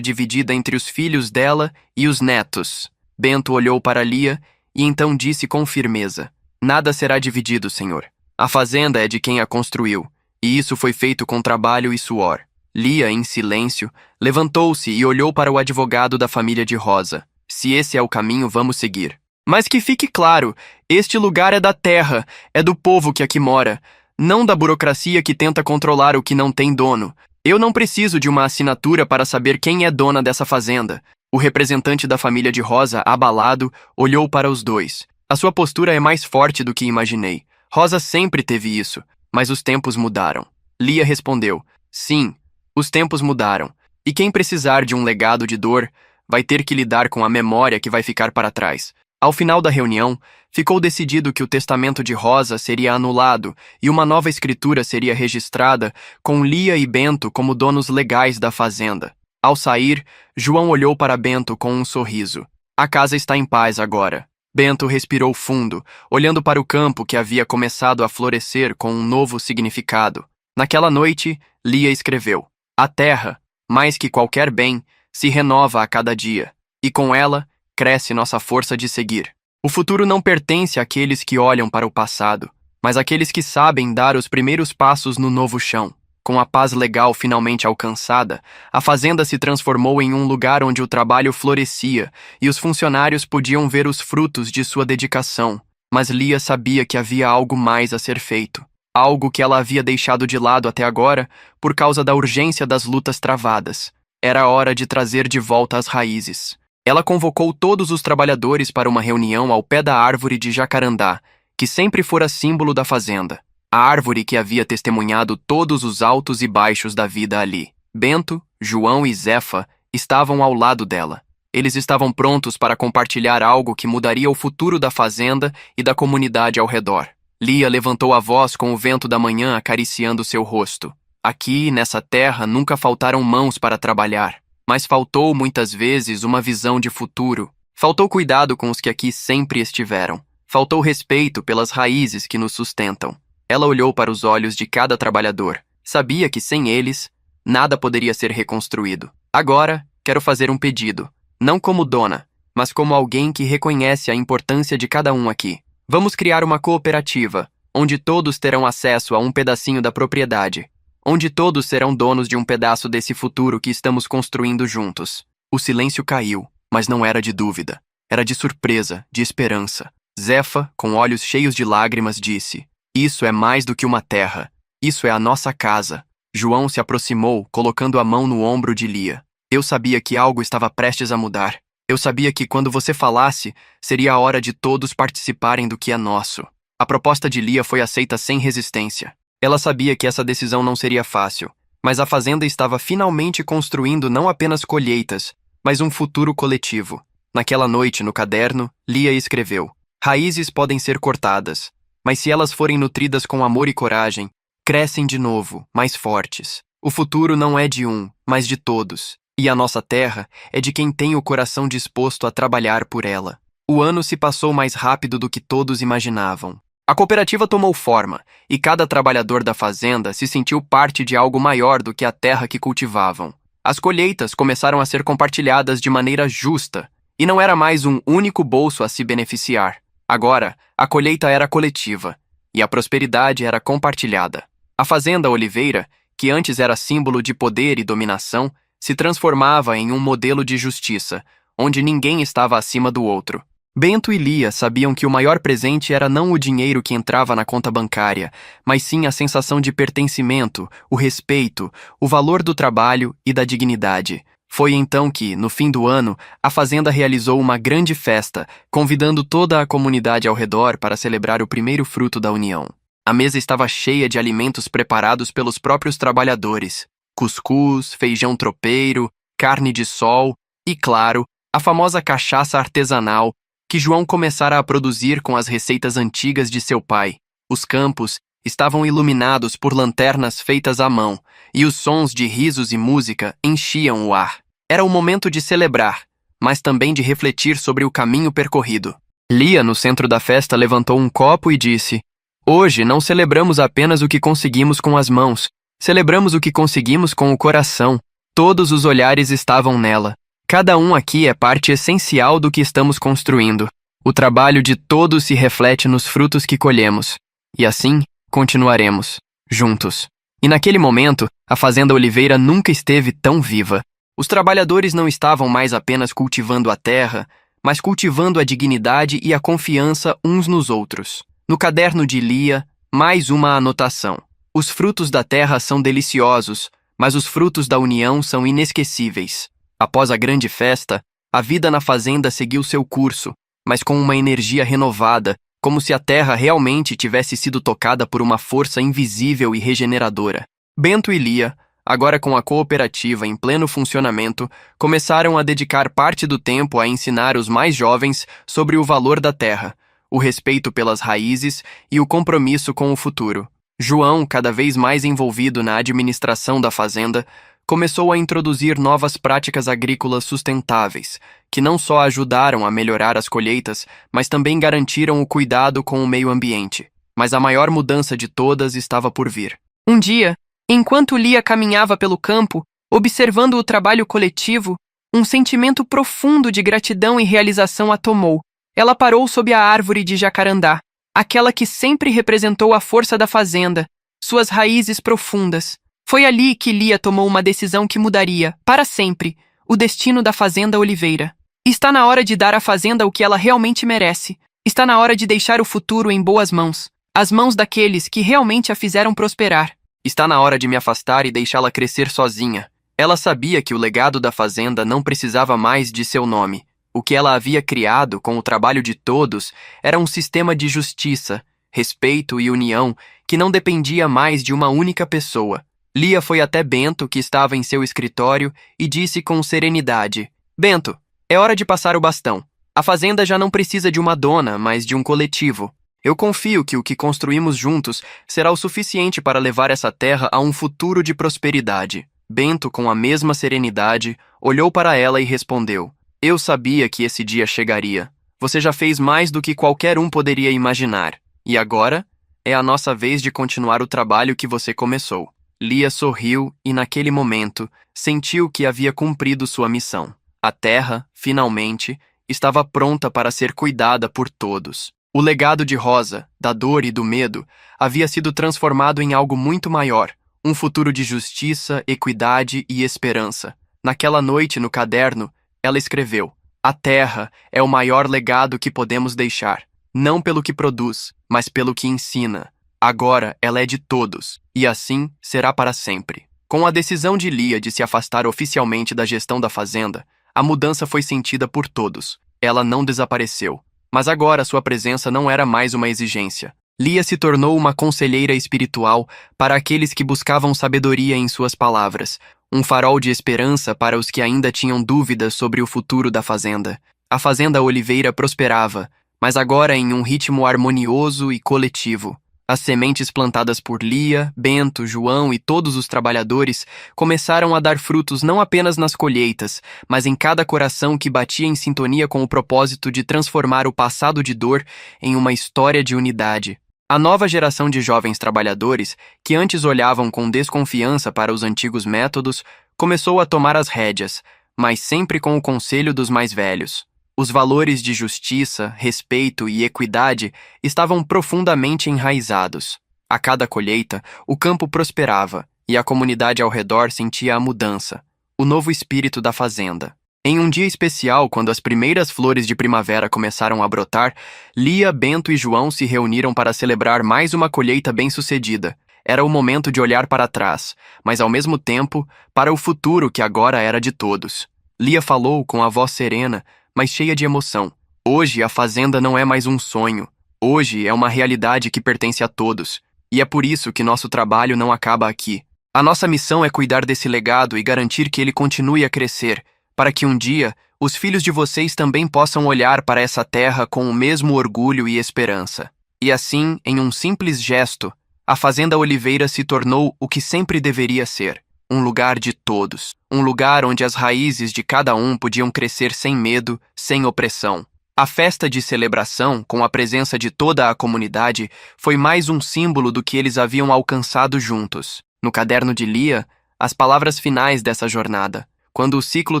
dividida entre os filhos dela e os netos. Bento olhou para Lia e então disse com firmeza: nada será dividido, senhor. A fazenda é de quem a construiu, e isso foi feito com trabalho e suor. Lia, em silêncio, levantou-se e olhou para o advogado da família de Rosa. Se esse é o caminho, vamos seguir. Mas que fique claro, este lugar é da terra, é do povo que aqui mora, não da burocracia que tenta controlar o que não tem dono. Eu não preciso de uma assinatura para saber quem é dona dessa fazenda. O representante da família de Rosa, abalado, olhou para os dois. A sua postura é mais forte do que imaginei. Rosa sempre teve isso, mas os tempos mudaram. Lia respondeu: sim, os tempos mudaram. E quem precisar de um legado de dor vai ter que lidar com a memória que vai ficar para trás. Ao final da reunião, ficou decidido que o testamento de Rosa seria anulado e uma nova escritura seria registrada com Lia e Bento como donos legais da fazenda. Ao sair, João olhou para Bento com um sorriso. A casa está em paz agora. Bento respirou fundo, olhando para o campo que havia começado a florescer com um novo significado. Naquela noite, Lia escreveu: a terra, mais que qualquer bem, se renova a cada dia, e com ela cresce nossa força de seguir. O futuro não pertence àqueles que olham para o passado, mas àqueles que sabem dar os primeiros passos no novo chão. Com a paz legal finalmente alcançada, a fazenda se transformou em um lugar onde o trabalho florescia e os funcionários podiam ver os frutos de sua dedicação. Mas Lia sabia que havia algo mais a ser feito, algo que ela havia deixado de lado até agora por causa da urgência das lutas travadas. Era hora de trazer de volta as raízes. Ela convocou todos os trabalhadores para uma reunião ao pé da árvore de jacarandá, que sempre fora símbolo da fazenda. A árvore que havia testemunhado todos os altos e baixos da vida ali. Bento, João e Zefa estavam ao lado dela. Eles estavam prontos para compartilhar algo que mudaria o futuro da fazenda e da comunidade ao redor. Lia levantou a voz com o vento da manhã acariciando seu rosto. Aqui, nessa terra, nunca faltaram mãos para trabalhar. Mas faltou, muitas vezes, uma visão de futuro. Faltou cuidado com os que aqui sempre estiveram. Faltou respeito pelas raízes que nos sustentam. Ela olhou para os olhos de cada trabalhador. Sabia que, sem eles, nada poderia ser reconstruído. Agora, quero fazer um pedido. Não como dona, mas como alguém que reconhece a importância de cada um aqui. Vamos criar uma cooperativa, onde todos terão acesso a um pedacinho da propriedade. Onde todos serão donos de um pedaço desse futuro que estamos construindo juntos. O silêncio caiu, mas não era de dúvida. Era de surpresa, de esperança. Zefa, com olhos cheios de lágrimas, disse: isso é mais do que uma terra. Isso é a nossa casa. João se aproximou, colocando a mão no ombro de Lia. Eu sabia que algo estava prestes a mudar. Eu sabia que quando você falasse, seria a hora de todos participarem do que é nosso. A proposta de Lia foi aceita sem resistência. Ela sabia que essa decisão não seria fácil, mas a fazenda estava finalmente construindo não apenas colheitas, mas um futuro coletivo. Naquela noite, no caderno, Lia escreveu: raízes podem ser cortadas, mas se elas forem nutridas com amor e coragem, crescem de novo, mais fortes. O futuro não é de um, mas de todos. E a nossa terra é de quem tem o coração disposto a trabalhar por ela. O ano se passou mais rápido do que todos imaginavam. A cooperativa tomou forma, e cada trabalhador da fazenda se sentiu parte de algo maior do que a terra que cultivavam. As colheitas começaram a ser compartilhadas de maneira justa, e não era mais um único bolso a se beneficiar. Agora, a colheita era coletiva, e a prosperidade era compartilhada. A fazenda Oliveira, que antes era símbolo de poder e dominação, se transformava em um modelo de justiça, onde ninguém estava acima do outro. Bento e Lia sabiam que o maior presente era não o dinheiro que entrava na conta bancária, mas sim a sensação de pertencimento, o respeito, o valor do trabalho e da dignidade. Foi então que, no fim do ano, a fazenda realizou uma grande festa, convidando toda a comunidade ao redor para celebrar o primeiro fruto da união. A mesa estava cheia de alimentos preparados pelos próprios trabalhadores: cuscuz, feijão tropeiro, carne de sol e, claro, a famosa cachaça artesanal que João começara a produzir com as receitas antigas de seu pai. Os campos estavam iluminados por lanternas feitas à mão, e os sons de risos e música enchiam o ar. Era o momento de celebrar, mas também de refletir sobre o caminho percorrido. Lia, no centro da festa, levantou um copo e disse: "Hoje não celebramos apenas o que conseguimos com as mãos, celebramos o que conseguimos com o coração." Todos os olhares estavam nela. Cada um aqui é parte essencial do que estamos construindo. O trabalho de todos se reflete nos frutos que colhemos. E assim, continuaremos, juntos. E naquele momento, a Fazenda Oliveira nunca esteve tão viva. Os trabalhadores não estavam mais apenas cultivando a terra, mas cultivando a dignidade e a confiança uns nos outros. No caderno de Lia, mais uma anotação. Os frutos da terra são deliciosos, mas os frutos da união são inesquecíveis. Após a grande festa, a vida na fazenda seguiu seu curso, mas com uma energia renovada, como se a terra realmente tivesse sido tocada por uma força invisível e regeneradora. Bento e Lia, agora com a cooperativa em pleno funcionamento, começaram a dedicar parte do tempo a ensinar os mais jovens sobre o valor da terra, o respeito pelas raízes e o compromisso com o futuro. João, cada vez mais envolvido na administração da fazenda, começou a introduzir novas práticas agrícolas sustentáveis, que não só ajudaram a melhorar as colheitas, mas também garantiram o cuidado com o meio ambiente. Mas a maior mudança de todas estava por vir. Um dia, enquanto Lia caminhava pelo campo, observando o trabalho coletivo, um sentimento profundo de gratidão e realização a tomou. Ela parou sob a árvore de jacarandá, aquela que sempre representou a força da fazenda, suas raízes profundas. Foi ali que Lia tomou uma decisão que mudaria, para sempre, o destino da Fazenda Oliveira. Está na hora de dar à fazenda o que ela realmente merece. Está na hora de deixar o futuro em boas mãos, as mãos daqueles que realmente a fizeram prosperar. Está na hora de me afastar e deixá-la crescer sozinha. Ela sabia que o legado da fazenda não precisava mais de seu nome. O que ela havia criado com o trabalho de todos era um sistema de justiça, respeito e união que não dependia mais de uma única pessoa. Lia foi até Bento, que estava em seu escritório, e disse com serenidade: "Bento, é hora de passar o bastão. A fazenda já não precisa de uma dona, mas de um coletivo. Eu confio que o que construímos juntos será o suficiente para levar essa terra a um futuro de prosperidade." Bento, com a mesma serenidade, olhou para ela e respondeu: "Eu sabia que esse dia chegaria. Você já fez mais do que qualquer um poderia imaginar. E agora é a nossa vez de continuar o trabalho que você começou." Lia sorriu e, naquele momento, sentiu que havia cumprido sua missão. A terra, finalmente, estava pronta para ser cuidada por todos. O legado de Rosa, da dor e do medo, havia sido transformado em algo muito maior, um futuro de justiça, equidade e esperança. Naquela noite, no caderno, ela escreveu: "A terra é o maior legado que podemos deixar, não pelo que produz, mas pelo que ensina. Agora ela é de todos, e assim será para sempre." Com a decisão de Lia de se afastar oficialmente da gestão da fazenda, a mudança foi sentida por todos. Ela não desapareceu, mas agora sua presença não era mais uma exigência. Lia se tornou uma conselheira espiritual para aqueles que buscavam sabedoria em suas palavras, um farol de esperança para os que ainda tinham dúvidas sobre o futuro da fazenda. A Fazenda Oliveira prosperava, mas agora em um ritmo harmonioso e coletivo. As sementes plantadas por Lia, Bento, João e todos os trabalhadores começaram a dar frutos não apenas nas colheitas, mas em cada coração que batia em sintonia com o propósito de transformar o passado de dor em uma história de unidade. A nova geração de jovens trabalhadores, que antes olhavam com desconfiança para os antigos métodos, começou a tomar as rédeas, mas sempre com o conselho dos mais velhos. Os valores de justiça, respeito e equidade estavam profundamente enraizados. A cada colheita, o campo prosperava e a comunidade ao redor sentia a mudança, o novo espírito da fazenda. Em um dia especial, quando as primeiras flores de primavera começaram a brotar, Lia, Bento e João se reuniram para celebrar mais uma colheita bem-sucedida. Era o momento de olhar para trás, mas ao mesmo tempo, para o futuro que agora era de todos. Lia falou com a voz serena, mas cheia de emoção. Hoje a fazenda não é mais um sonho. Hoje é uma realidade que pertence a todos. E é por isso que nosso trabalho não acaba aqui. A nossa missão é cuidar desse legado e garantir que ele continue a crescer, para que um dia os filhos de vocês também possam olhar para essa terra com o mesmo orgulho e esperança. E assim, em um simples gesto, a Fazenda Oliveira se tornou o que sempre deveria ser. Um lugar de todos. Um lugar onde as raízes de cada um podiam crescer sem medo, sem opressão. A festa de celebração, com a presença de toda a comunidade, foi mais um símbolo do que eles haviam alcançado juntos. No caderno de Lia, as palavras finais dessa jornada. Quando o ciclo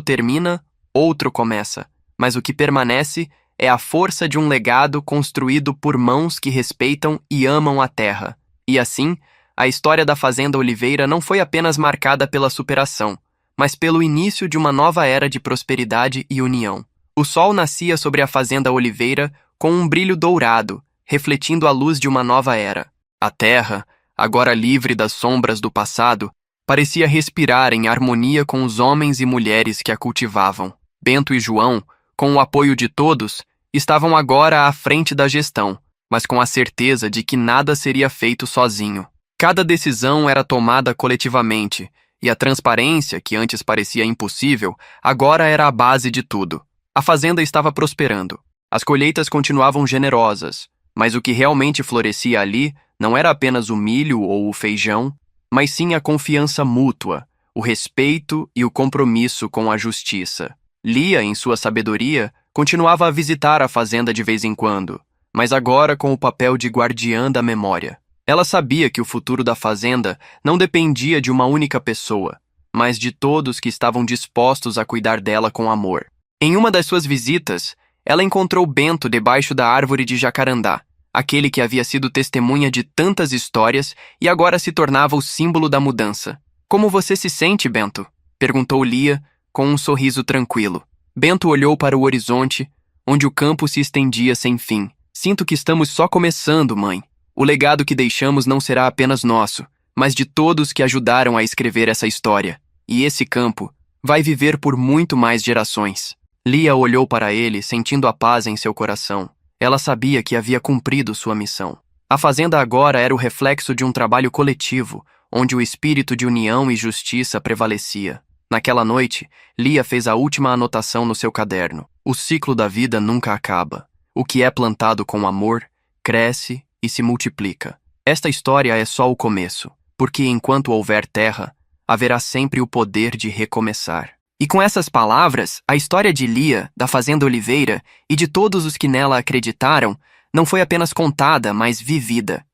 termina, outro começa. Mas o que permanece é a força de um legado construído por mãos que respeitam e amam a terra. E assim, a história da Fazenda Oliveira não foi apenas marcada pela superação, mas pelo início de uma nova era de prosperidade e união. O sol nascia sobre a Fazenda Oliveira com um brilho dourado, refletindo a luz de uma nova era. A terra, agora livre das sombras do passado, parecia respirar em harmonia com os homens e mulheres que a cultivavam. Bento e João, com o apoio de todos, estavam agora à frente da gestão, mas com a certeza de que nada seria feito sozinho. Cada decisão era tomada coletivamente, e a transparência, que antes parecia impossível, agora era a base de tudo. A fazenda estava prosperando. As colheitas continuavam generosas, mas o que realmente florescia ali não era apenas o milho ou o feijão, mas sim a confiança mútua, o respeito e o compromisso com a justiça. Lia, em sua sabedoria, continuava a visitar a fazenda de vez em quando, mas agora com o papel de guardiã da memória. Ela sabia que o futuro da fazenda não dependia de uma única pessoa, mas de todos que estavam dispostos a cuidar dela com amor. Em uma das suas visitas, ela encontrou Bento debaixo da árvore de jacarandá, aquele que havia sido testemunha de tantas histórias e agora se tornava o símbolo da mudança. "Como você se sente, Bento?" perguntou Lia, com um sorriso tranquilo. Bento olhou para o horizonte, onde o campo se estendia sem fim. "Sinto que estamos só começando, mãe. O legado que deixamos não será apenas nosso, mas de todos que ajudaram a escrever essa história. E esse campo vai viver por muito mais gerações." Lia olhou para ele, sentindo a paz em seu coração. Ela sabia que havia cumprido sua missão. A fazenda agora era o reflexo de um trabalho coletivo, onde o espírito de união e justiça prevalecia. Naquela noite, Lia fez a última anotação no seu caderno. O ciclo da vida nunca acaba. O que é plantado com amor, cresce e se multiplica. Esta história é só o começo, porque enquanto houver terra, haverá sempre o poder de recomeçar. E com essas palavras, a história de Lia, da Fazenda Oliveira e de todos os que nela acreditaram, não foi apenas contada, mas vivida.